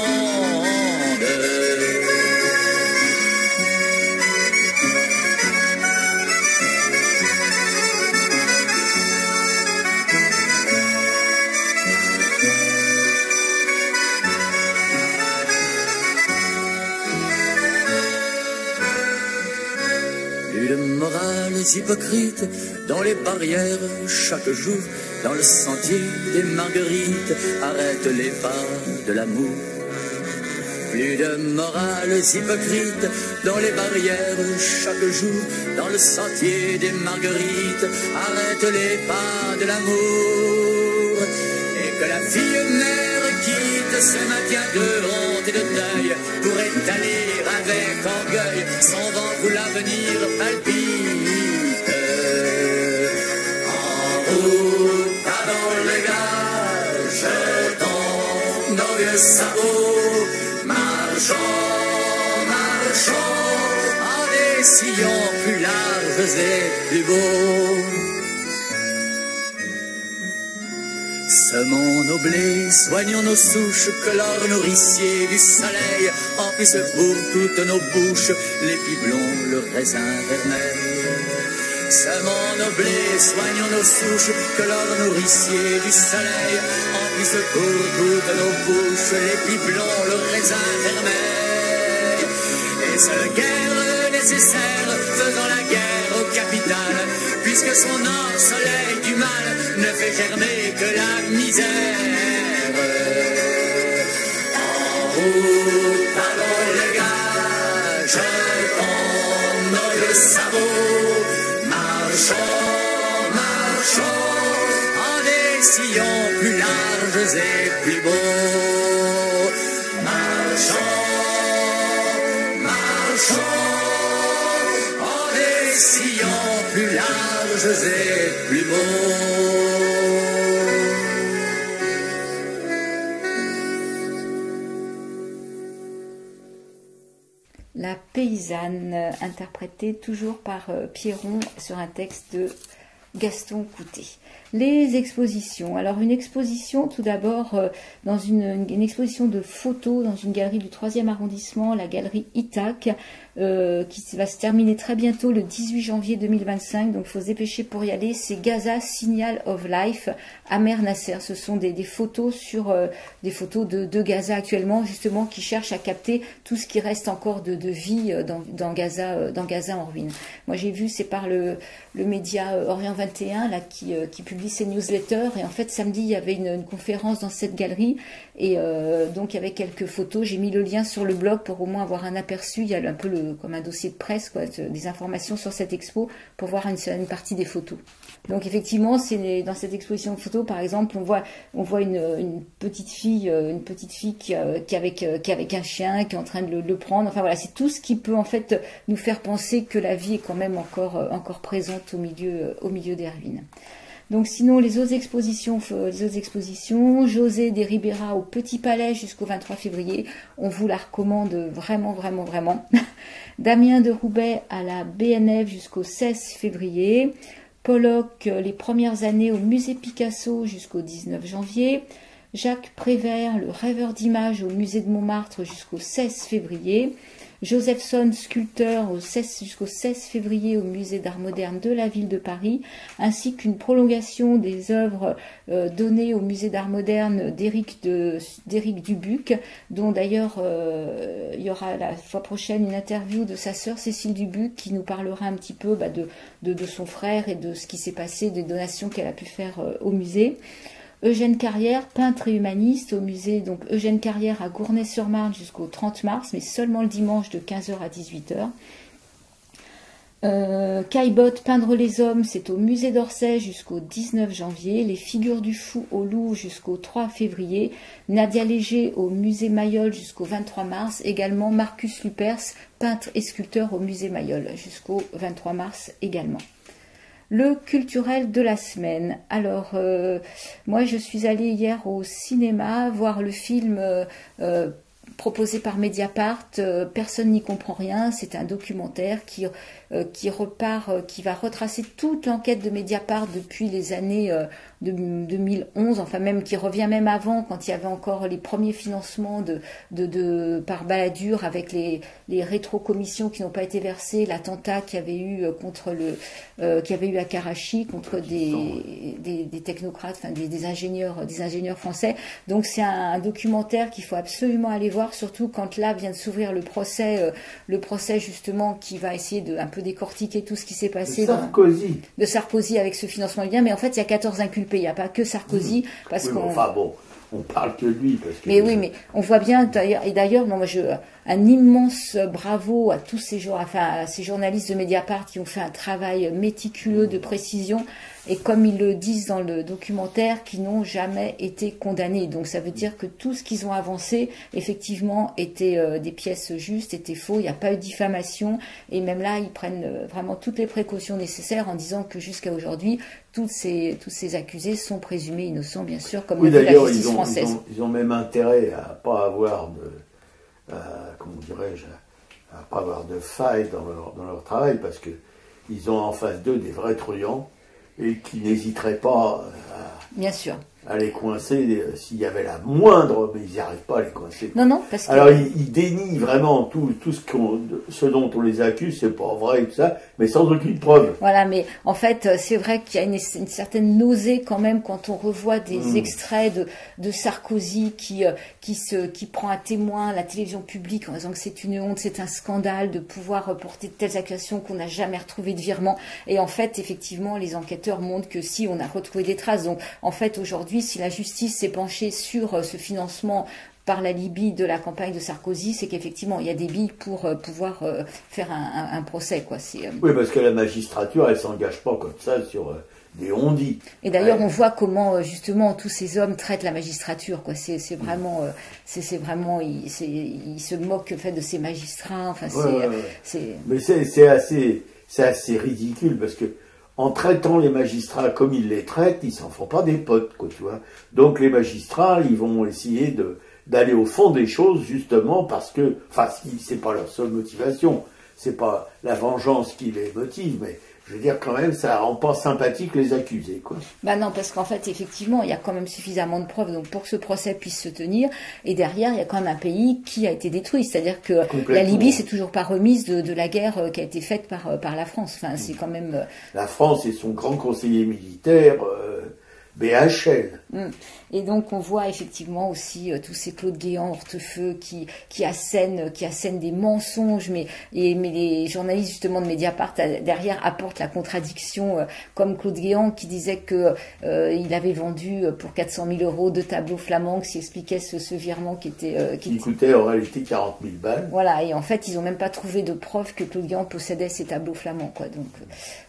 Morales hypocrites dans les barrières chaque jour, dans le sentier des marguerites, arrête les pas de l'amour. Plus de morales hypocrites dans les barrières chaque jour, dans le sentier des marguerites, arrête les pas de l'amour. Et que la fille mère quitte ce maintien de honte et de deuil pour étaler avec orgueil son ventre où l'avenir palpite. En route, allons les gars, jetons nos vieux sabots, marchons, marchons, en des sillons plus larges et plus beaux. Semons nos blés, soignons nos souches, que l'or nourricier du soleil emplisse pour toutes nos bouches les biblons, le raisin vermeil. Semons nos blés, soignons nos souches, que l'or nourricier du soleil emplisse pour toutes nos bouches les biblons, le raisin vermeil. Et seule guerre nécessaire, faisant la guerre aux capitales, puisque son or, soleil du mal, ne fait germer que la misère. En route, allons les gars, jetons nos vieux sabots, marchons, marchons, en des sillons plus larges et plus beaux. Marchons, marchons, en des sillons plus larges et plus beaux. La paysanne, interprétée toujours par Pierron sur un texte de Gaston Coutet. Les expositions. Alors une exposition tout d'abord dans une exposition de photos dans une galerie du 3e arrondissement, la galerie Itac, qui va se terminer très bientôt le 18 janvier 2025, donc il faut se dépêcher pour y aller. C'est Gaza Signal of Life, Amer Nasser. Ce sont des photos sur des photos de Gaza actuellement, justement, qui cherchent à capter tout ce qui reste encore de vie dans Gaza en ruine. Moi j'ai vu, c'est par le média Orient 21 là, qui publie ses newsletters, et en fait samedi il y avait une conférence dans cette galerie, et donc il y avait quelques photos. J'ai mis le lien sur le blog pour au moins avoir un aperçu. Il y a un peu comme un dossier de presse, quoi, des informations sur cette expo pour voir une partie des photos. Donc effectivement, c'est dans cette exposition de photos, par exemple, on voit une petite fille qui est avec un chien, qui est en train de le prendre. Enfin voilà, c'est tout ce qui peut en fait nous faire penser que la vie est quand même encore présente au milieu des ruines. Donc sinon, les autres expositions, José de Ribera au Petit Palais jusqu'au 23 février, on vous la recommande vraiment, vraiment, vraiment. Damien de Roubaix à la BNF jusqu'au 16 février. Pollock, les premières années au musée Picasso jusqu'au 19 janvier. Jacques Prévert, le rêveur d'images au musée de Montmartre jusqu'au 16 février. Josephson, sculpteur, jusqu'au 16 février au musée d'art moderne de la ville de Paris, ainsi qu'une prolongation des œuvres données au musée d'art moderne d'Éric Dubuc, dont d'ailleurs il y aura la fois prochaine une interview de sa sœur Cécile Dubuc qui nous parlera un petit peu de son frère et de ce qui s'est passé, des donations qu'elle a pu faire au musée. Eugène Carrière, peintre et humaniste au musée, donc Eugène Carrière à Gournay-sur-Marne jusqu'au 30 mars, mais seulement le dimanche de 15h à 18h. Caillebotte, peindre les hommes, c'est au musée d'Orsay jusqu'au 19 janvier. Les figures du fou au Louvre jusqu'au 3 février. Nadia Léger au musée Mayol jusqu'au 23 mars. Également Marcus Lupers, peintre et sculpteur au musée Mayol jusqu'au 23 mars également. Le culturel de la semaine. Alors, moi, je suis allée hier au cinéma voir le film proposé par Mediapart. Personne n'y comprend rien. C'est un documentaire qui va retracer toute l'enquête de Mediapart depuis les années 2011, enfin même qui revient même avant, quand il y avait encore les premiers financements par Balladur, avec les rétrocommissions qui n'ont pas été versées, l'attentat qu'il y avait eu à Karachi contre des technocrates, enfin des ingénieurs français. Donc c'est un documentaire qu'il faut absolument aller voir, surtout quand là vient de s'ouvrir le procès justement qui va essayer de un peu décortiquer tout ce qui s'est passé de Sarkozy avec ce financement bien. Mais en fait il y a 14 inculpés, il n'y a pas que Sarkozy, parce qu'on... Enfin bon, on parle que de lui. Mais oui, mais on voit bien, et d'ailleurs, un immense bravo à tous ces journalistes de Mediapart qui ont fait un travail méticuleux de précision, et comme ils le disent dans le documentaire, qui n'ont jamais été condamnés. Donc ça veut dire que tout ce qu'ils ont avancé, effectivement, était des pièces justes, était faux, il n'y a pas eu de diffamation, et même là, ils prennent vraiment toutes les précautions nécessaires en disant que jusqu'à aujourd'hui, tous ces accusés sont présumés innocents, bien sûr, comme l'a fait la justice française. Ils ont même intérêt à pas avoir comment dirais-je, à pas avoir de failles dans leur travail, parce que ils ont en face d'eux des vrais truands et qui n'hésiteraient pas bien sûr à les coincer s'il y avait la moindre, mais ils n'y arrivent pas à les coincer. Non, parce que... Alors ils dénient vraiment tout ce dont on les accuse, c'est pas vrai et tout ça, mais sans aucune preuve. Voilà, mais en fait, c'est vrai qu'il y a une certaine nausée quand même quand on revoit des extraits de Sarkozy qui prend à témoin la télévision publique en disant que c'est une honte, c'est un scandale de pouvoir porter de telles accusations, qu'on n'a jamais retrouvé de virement. Et en fait, effectivement, les enquêteurs montrent que si, on a retrouvé des traces. Donc, en fait, aujourd'hui, si la justice s'est penchée sur ce financement par la Libye de la campagne de Sarkozy, c'est qu'effectivement, il y a des billes pour pouvoir faire un procès, quoi. Oui, parce que la magistrature, elle s'engage pas comme ça sur des on-dit. Et d'ailleurs, on voit comment justement tous ces hommes traitent la magistrature, quoi. C'est vraiment, ils se moquent en fait de ces magistrats. Enfin, Mais c'est assez ridicule parce que en traitant les magistrats comme ils les traitent, ils s'en font pas des potes, quoi, tu vois. Donc les magistrats, ils vont essayer d'aller au fond des choses justement parce que, enfin, c'est pas leur seule motivation, c'est pas la vengeance qui les motive, mais je veux dire, quand même, ça rend pas sympathique les accusés, quoi. Bah non, parce qu'en fait, effectivement, il y a quand même suffisamment de preuves donc pour que ce procès puisse se tenir. Et derrière, il y a quand même un pays qui a été détruit. C'est-à-dire que la Libye s'est toujours pas remise de la guerre qui a été faite par la France. Enfin, c'est quand même... La France et son grand conseiller militaire, BHL. Et donc on voit effectivement aussi tous ces Claude Guéant, Hortefeux qui assènent des mensonges, mais les journalistes justement de Mediapart derrière apportent la contradiction, comme Claude Guéant qui disait que il avait vendu pour 400 000 € 2 tableaux flamands, qui expliquait ce virement qui coûtait en réalité 40 000 balles. Voilà, et en fait ils n'ont même pas trouvé de preuve que Claude Guéant possédait ces tableaux flamands, quoi. Donc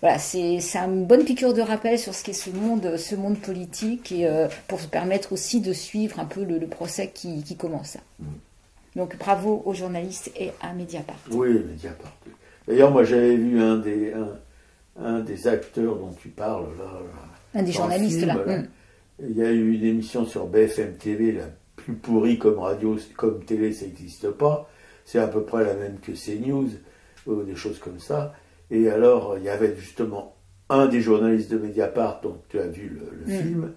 voilà, c'est une bonne piqûre de rappel sur ce qu'est ce monde politique, et pour se permettre aussi de suivre un peu le procès qui commence. Donc bravo aux journalistes et à Mediapart. Oui, Mediapart. D'ailleurs, moi j'avais vu un des acteurs dont tu parles là. Un des journalistes là. Il y a eu une émission sur BFM TV, la plus pourrie comme radio, comme télé, ça n'existe pas. C'est à peu près la même que CNews, ou des choses comme ça. Et alors, il y avait justement un des journalistes de Mediapart, dont tu as vu le film,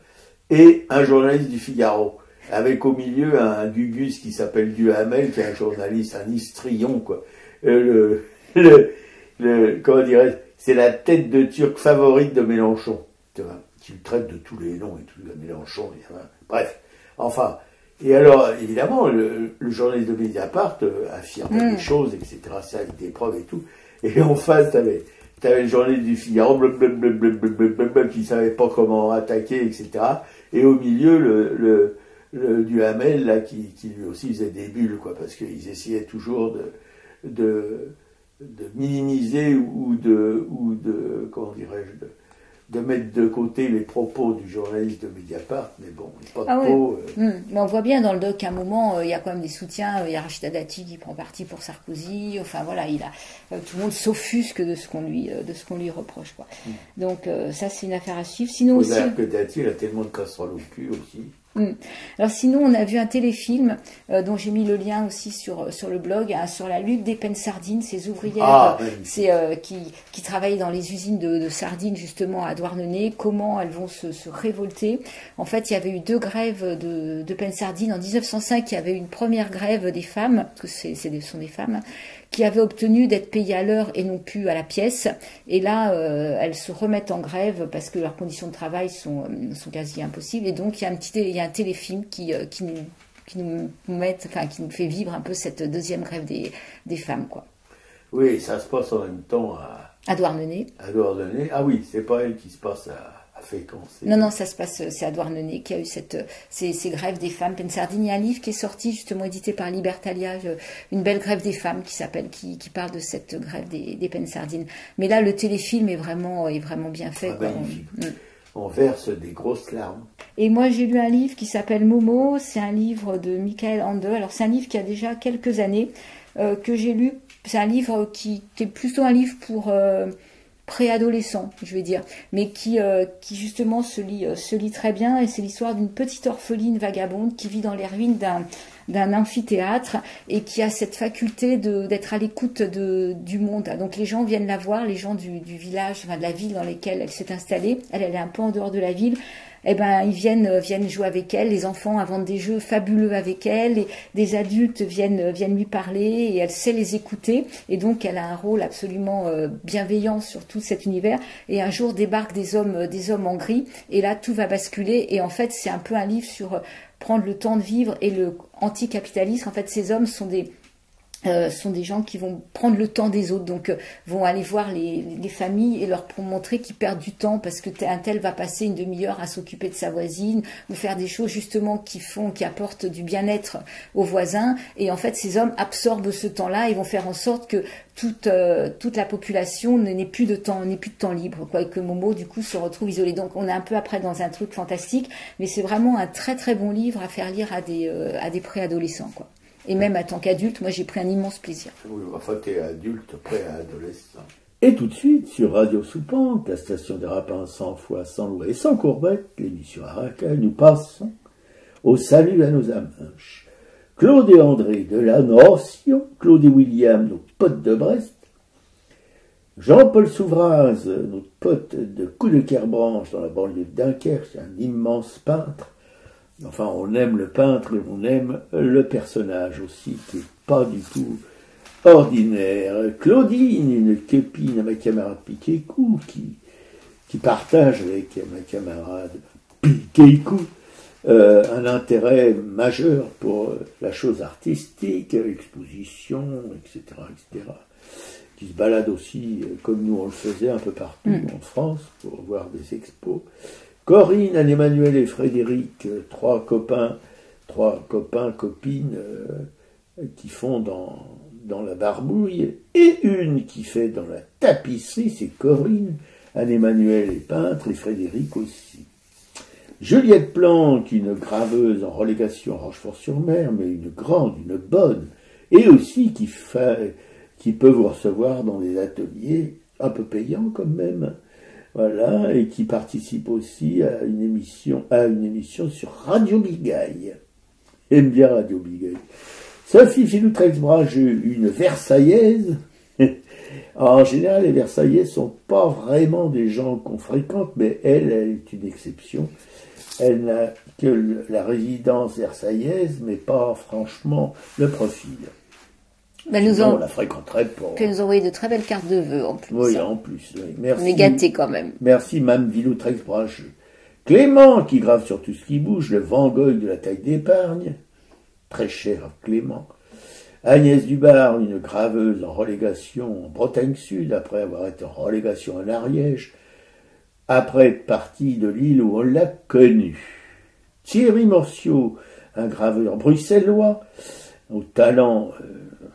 et un journaliste du Figaro, avec au milieu un Gugus qui s'appelle Duhamel, qui est un journaliste, un histrion, quoi. Comment dirais-je, c'est la tête de Turc favorite de Mélenchon, tu vois, qui le traite de tous les noms et tout, Mélenchon, bref, enfin. Et alors, évidemment, le journaliste de Mediapart affirmait des choses, etc., ça avec des preuves et tout, et en face, t'avais le journaliste du Figaro, qui savait pas comment attaquer, etc. Et au milieu, le Duhamel, là, qui lui aussi faisait des bulles, quoi, parce qu'ils essayaient toujours de minimiser ou de comment dirais-je, de mettre de côté les propos du journaliste de Mediapart, mais bon, pas de peau. Mais on voit bien dans le doc qu'à un moment, il y a quand même des soutiens, il y a Rachida Dati qui prend parti pour Sarkozy, enfin voilà, tout le monde s'offusque de ce qu'on lui reproche, quoi. Donc ça, c'est une affaire à suivre. Sinon aussi... que Dati, elle a tellement de casseroles au cul aussi. Alors sinon, on a vu un téléfilm dont j'ai mis le lien aussi sur le blog, sur la lutte des pennes sardines, ces ouvrières qui travaillent dans les usines de sardines justement à Douarnenez, comment elles vont se révolter. En fait, il y avait eu 2 grèves de pennes sardines. En 1905, il y avait eu une première grève des femmes, parce que ce sont des femmes, qui avaient obtenu d'être payées à l'heure et non plus à la pièce. Et là, elles se remettent en grève parce que leurs conditions de travail sont quasi impossibles. Et donc, il y a un téléfilm qui nous fait vivre un peu cette deuxième grève des femmes, quoi. Oui, ça se passe en même temps à Douarnenez. À Douarnenez. Ah oui, c'est pas elle qui se passe à Fécamp. Non, ça se passe, c'est à Douarnenez qu'il y a eu ces grèves des femmes pennes sardines. Il y a un livre qui est sorti, justement édité par Libertalia, une belle grève des femmes qui parle de cette grève des pennes sardines. Mais là, le téléfilm est vraiment bien fait. Ah, magnifique. On verse des grosses larmes. Et moi, j'ai lu un livre qui s'appelle Momo. C'est un livre de Michael Ende. Alors, c'est un livre qui a déjà quelques années que j'ai lu. C'est un livre qui est plutôt un livre pour préadolescents, je vais dire, mais qui justement se lit très bien. Et c'est l'histoire d'une petite orpheline vagabonde qui vit dans les ruines d'un amphithéâtre et qui a cette faculté d'être à l'écoute du monde. Donc les gens viennent la voir, les gens du village, enfin de la ville dans laquelle elle s'est installée. Elle est un peu en dehors de la ville. Eh ben, ils viennent jouer avec elle. Les enfants inventent des jeux fabuleux avec elle. Et des adultes viennent lui parler et elle sait les écouter. Et donc, elle a un rôle absolument bienveillant sur tout cet univers. Et un jour débarquent des hommes en gris. Et là, tout va basculer. Et en fait, c'est un peu un livre sur prendre le temps de vivre et le anticapitalisme. En fait, ces hommes sont sont des gens qui vont prendre le temps des autres, donc vont aller voir les familles et leur montrer qu'ils perdent du temps parce que un tel va passer une demi-heure à s'occuper de sa voisine ou faire des choses justement qui apportent du bien-être aux voisins. Et en fait, ces hommes absorbent ce temps-là et vont faire en sorte que toute la population n'ait plus de temps libre, quoi, et que Momo du coup se retrouve isolé. Donc on est un peu après dans un truc fantastique, mais c'est vraiment un très très bon livre à faire lire à des préadolescents, quoi. Et même en tant qu'adulte, moi j'ai pris un immense plaisir. Oui, enfin t'es adulte, pré-adolescent. Et tout de suite, sur Radio Soupente, la station des Rapins sans foi, sans loi et sans courbette, l'émission à racaille, nous passons au salut à nos amanches. Claude et André de la Nation, Claude et William, nos potes de Brest, Jean-Paul Souvraz, notre pote de Coup de Kerbranche dans la banlieue de Dunkerque, un immense peintre. Enfin, on aime le peintre et on aime le personnage aussi, qui n'est pas du tout ordinaire. Claudine, une copine à ma camarade Piquet-Cou, qui partage avec ma camarade Piquet-Cou un intérêt majeur pour la chose artistique, l'exposition, etc., etc., qui se balade aussi, comme nous on le faisait, un peu partout en France, pour voir des expos. Corinne, Anne-Emmanuel et Frédéric, trois copains, copines, qui font dans la barbouille, et une qui fait dans la tapisserie, c'est Corinne. Anne-Emmanuel est peintre et Frédéric aussi. Juliette Planck, une graveuse en relégation à Rochefort-sur-Mer, mais une grande, une bonne, et aussi qui peut vous recevoir dans des ateliers un peu payants quand même. Voilà, et qui participe aussi à une émission sur Radio Bigaille. Aime bien Radio Bigaille. Sophie Filoutrex-Brageux, une Versaillaise. En général, les Versaillais sont pas vraiment des gens qu'on fréquente, mais elle est une exception. Elle n'a que la résidence versaillaise, mais pas franchement le profil. On la fréquenterait pour... Elle nous a envoyé de très belles cartes de vœux en plus. Oui, en plus. Oui. Merci. On est gâtés quand même. Merci, Mme Viloutrex-Brageux. Clément, qui grave sur tout ce qui bouge, le Van Gogh de la taille d'épargne. Très cher, Clément. Agnès Dubar, une graveuse en relégation en Bretagne Sud, après avoir été en relégation en Ariège, après être partie de l'île où on l'a connue. Thierry Morciot, un graveur bruxellois, au talent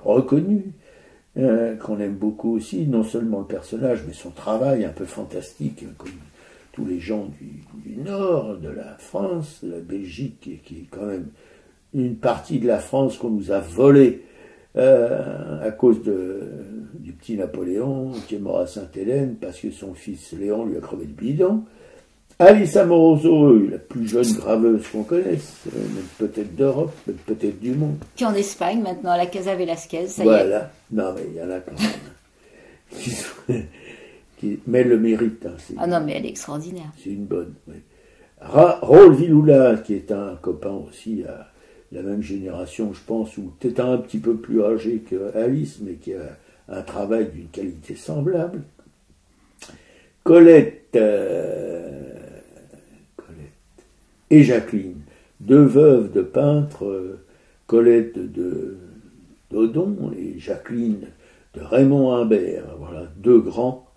reconnu, qu'on aime beaucoup aussi, non seulement le personnage, mais son travail un peu fantastique, comme tous les gens du nord, de la France, de la Belgique, qui est quand même une partie de la France qu'on nous a volée à cause du petit Napoléon, qui est mort à Sainte-Hélène, parce que son fils Léon lui a crevé le bidon. Alice Amoroso, la plus jeune graveuse qu'on connaisse, même peut-être d'Europe, même peut-être du monde. Qui est en Espagne maintenant, à la Casa Velasquez, ça voilà. Y est. Voilà, non mais il y en a quand même. Mais elle le mérite. Hein, ah non, mais elle est extraordinaire. C'est une bonne, oui. Raoul Viloula, qui est un copain aussi à la même génération, je pense, ou peut-être un petit peu plus âgé qu'Alice, mais qui a un travail d'une qualité semblable. Colette et Jacqueline, deux veuves de peintres, Colette d'Odon et Jacqueline de Raymond Imbert, voilà, deux grands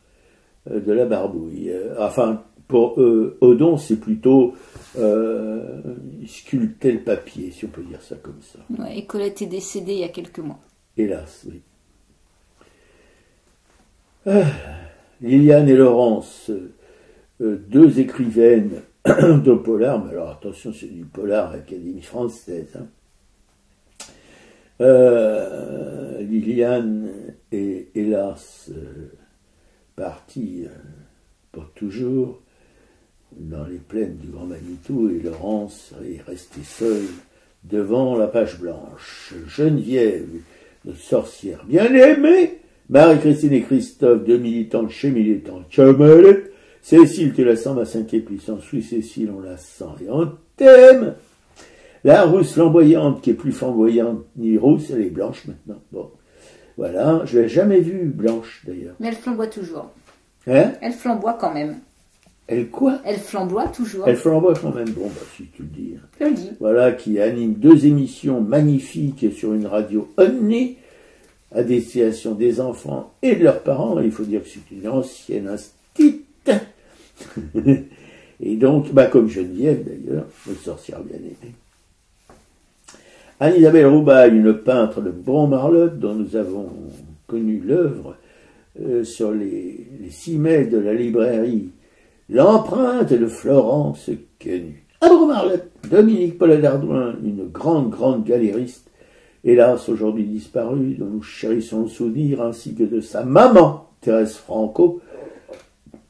de la barbouille. Enfin, pour Odon, c'est plutôt sculpter le papier, si on peut dire ça comme ça. Ouais, et Colette est décédée il y a quelques mois. Hélas, oui. Liliane et Laurence, deux écrivaines de polar, mais alors attention, c'est du polar Académie française. Hein. Liliane est hélas partie pour toujours dans les plaines du Grand Manitou, et Laurence est restée seule devant la page blanche. Geneviève, notre sorcière bien-aimée, Marie-Christine et Christophe, deux militants chez Militants Chamelet. Cécile, tu la sens, ma cinquième puissance. Oui, Cécile, on la sent et on t'aime. La rousse flamboyante, qui est plus flamboyante ni rousse, elle est blanche maintenant. Bon, voilà, je l'ai jamais vue blanche d'ailleurs. Mais elle flamboie toujours. Hein? Elle flamboie quand même. Elle quoi? Elle flamboie toujours. Elle flamboie quand même. Bon, bah si tu le dis. Je le dis. Voilà, qui anime deux émissions magnifiques sur une radio Omni. à destination des enfants et de leurs parents. Il faut dire que c'est une ancienne instite. Et donc, comme Geneviève d'ailleurs, une sorcière bien aimée. Anne-Isabelle Roubaille, une peintre de Bron-Marlotte, dont nous avons connu l'œuvre sur les cimets de la librairie L'empreinte de Florence Quenu. À Bron-Marlotte, Dominique Paula d'Ardouin, une grande galériste, hélas aujourd'hui disparue, dont nous chérissons le souvenir, ainsi que de sa maman, Thérèse Franco,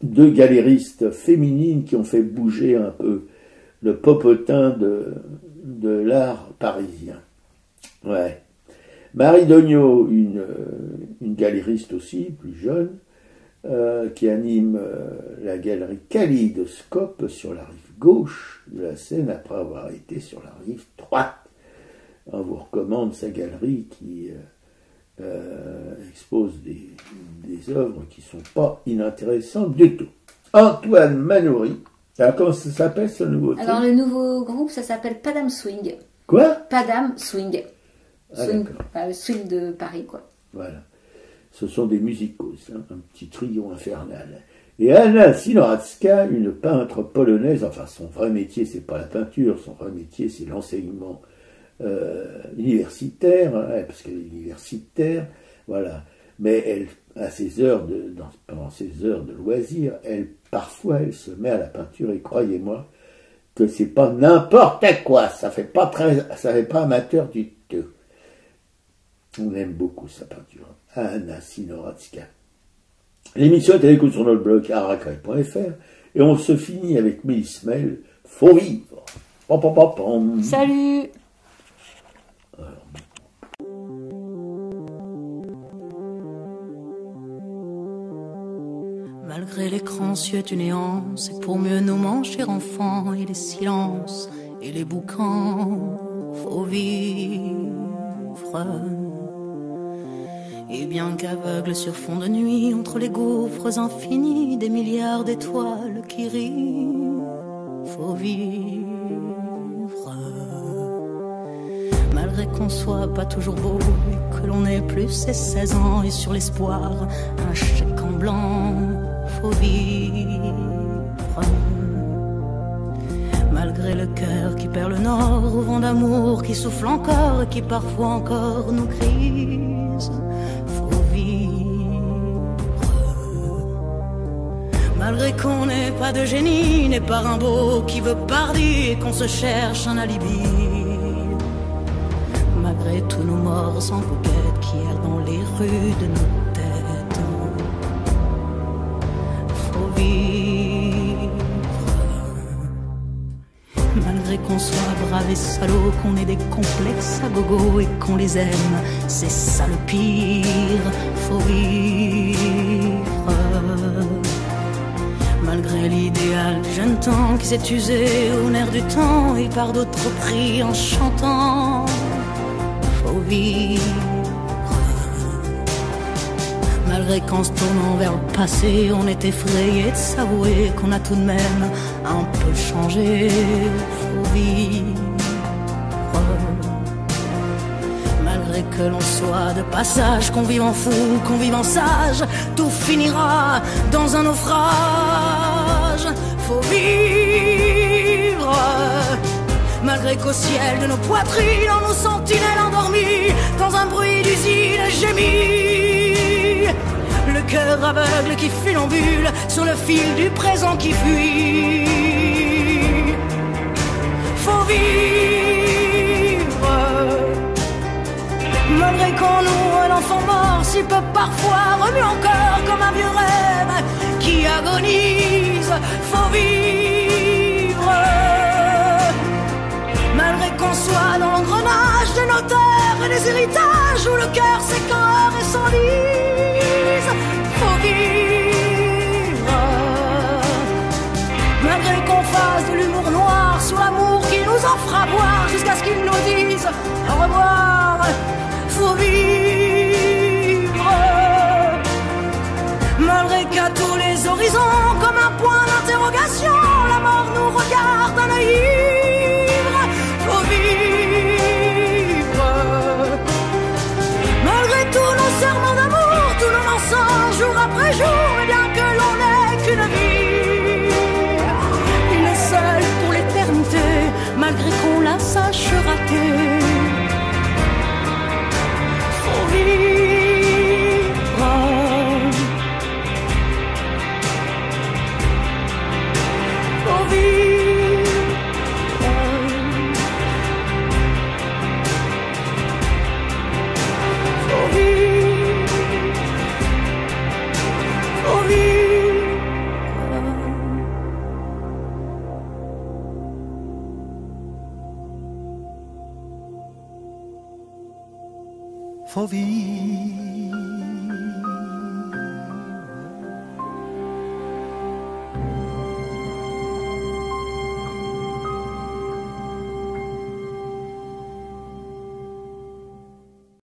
deux galéristes féminines qui ont fait bouger un peu le popotin de l'art parisien. Ouais. Marie Dognaud, une galériste aussi, plus jeune, qui anime la galerie Kaléidoscope sur la rive gauche de la Seine, après avoir été sur la rive droite. On vous recommande sa galerie qui expose des œuvres qui ne sont pas inintéressantes du tout. Antoine Manoury. Alors, comment ça s'appelle ce nouveau truc? Alors, le nouveau groupe, ça s'appelle Padam Swing. Quoi? Padam Swing. Ah, Le swing de Paris, quoi. Voilà. Ce sont des musicos, hein, un petit trio infernal. Et Anna Sinoracka, une peintre polonaise, enfin son vrai métier, c'est pas la peinture, son vrai métier, c'est l'enseignement universitaire, hein, parce qu'elle est universitaire, voilà. Mais elle, pendant ses heures de loisirs, parfois, elle se met à la peinture, et croyez-moi que c'est pas n'importe quoi, ça fait pas amateur du tout. On aime beaucoup sa peinture. Anna Sinoracka. L'émission est à l'écoute sur notre blog aracay.fr et on se finit avec Mélismel, Faut vivre. Pam, pam, pam, pam. Salut! Malgré l'écran suet une néant, c'est pour mieux nous manger enfants et les silences et les boucans. Faut vivre. Et bien qu'aveugle sur fond de nuit, entre les gouffres infinis des milliards d'étoiles qui rient, faut vivre. Malgré qu'on soit pas toujours beau et que l'on ait plus ses 16 ans et sur l'espoir un chèque en blanc, faut vivre. Malgré le cœur qui perd le nord au vent d'amour qui souffle encore et qui parfois encore nous grise, faut vivre. Malgré qu'on n'ait pas de génie, n'est pas Rimbaud qui veut parler et qu'on se cherche un alibi. Malgré tous nos morts sans bouquette qui errent dans les rues de nos têtes, faut vivre. Malgré qu'on soit brave et salaud, qu'on ait des complexes à gogo et qu'on les aime, c'est ça le pire, faut vivre. Malgré l'idéal du jeune temps qui s'est usé au nerf du temps et par d'autres pris en chantant, faut vivre. Malgré qu'en se tournant vers le passé, on est effrayé de s'avouer qu'on a tout de même un peu changé, faut vivre. Malgré que l'on soit de passage, qu'on vive en fou, qu'on vive en sage, tout finira dans un naufrage, faut vivre. Malgré qu'au ciel de nos poitrines, on nous sentinelles endormies, dans un bruit d'usine gémit, le cœur aveugle qui funambule sur le fil du présent qui fuit, faut vivre. Malgré qu'on noue l'enfant mort, si peu parfois remue encore comme un vieux rêve qui agonise, faut vivre. Malgré qu'on soit dans l'engrenage des notaires et des héritages où le cœur s'écœure et s'enlise, faut vivre. Malgré qu'on fasse de l'humour noir sur l'amour qui nous en fera boire jusqu'à ce qu'ils nous disent au revoir, faut vivre. Malgré qu'à tous les horizons, comme un point d'interrogation, la mort nous regarde d'un œil ivre, faut vivre. Malgré tous nos faut vivre.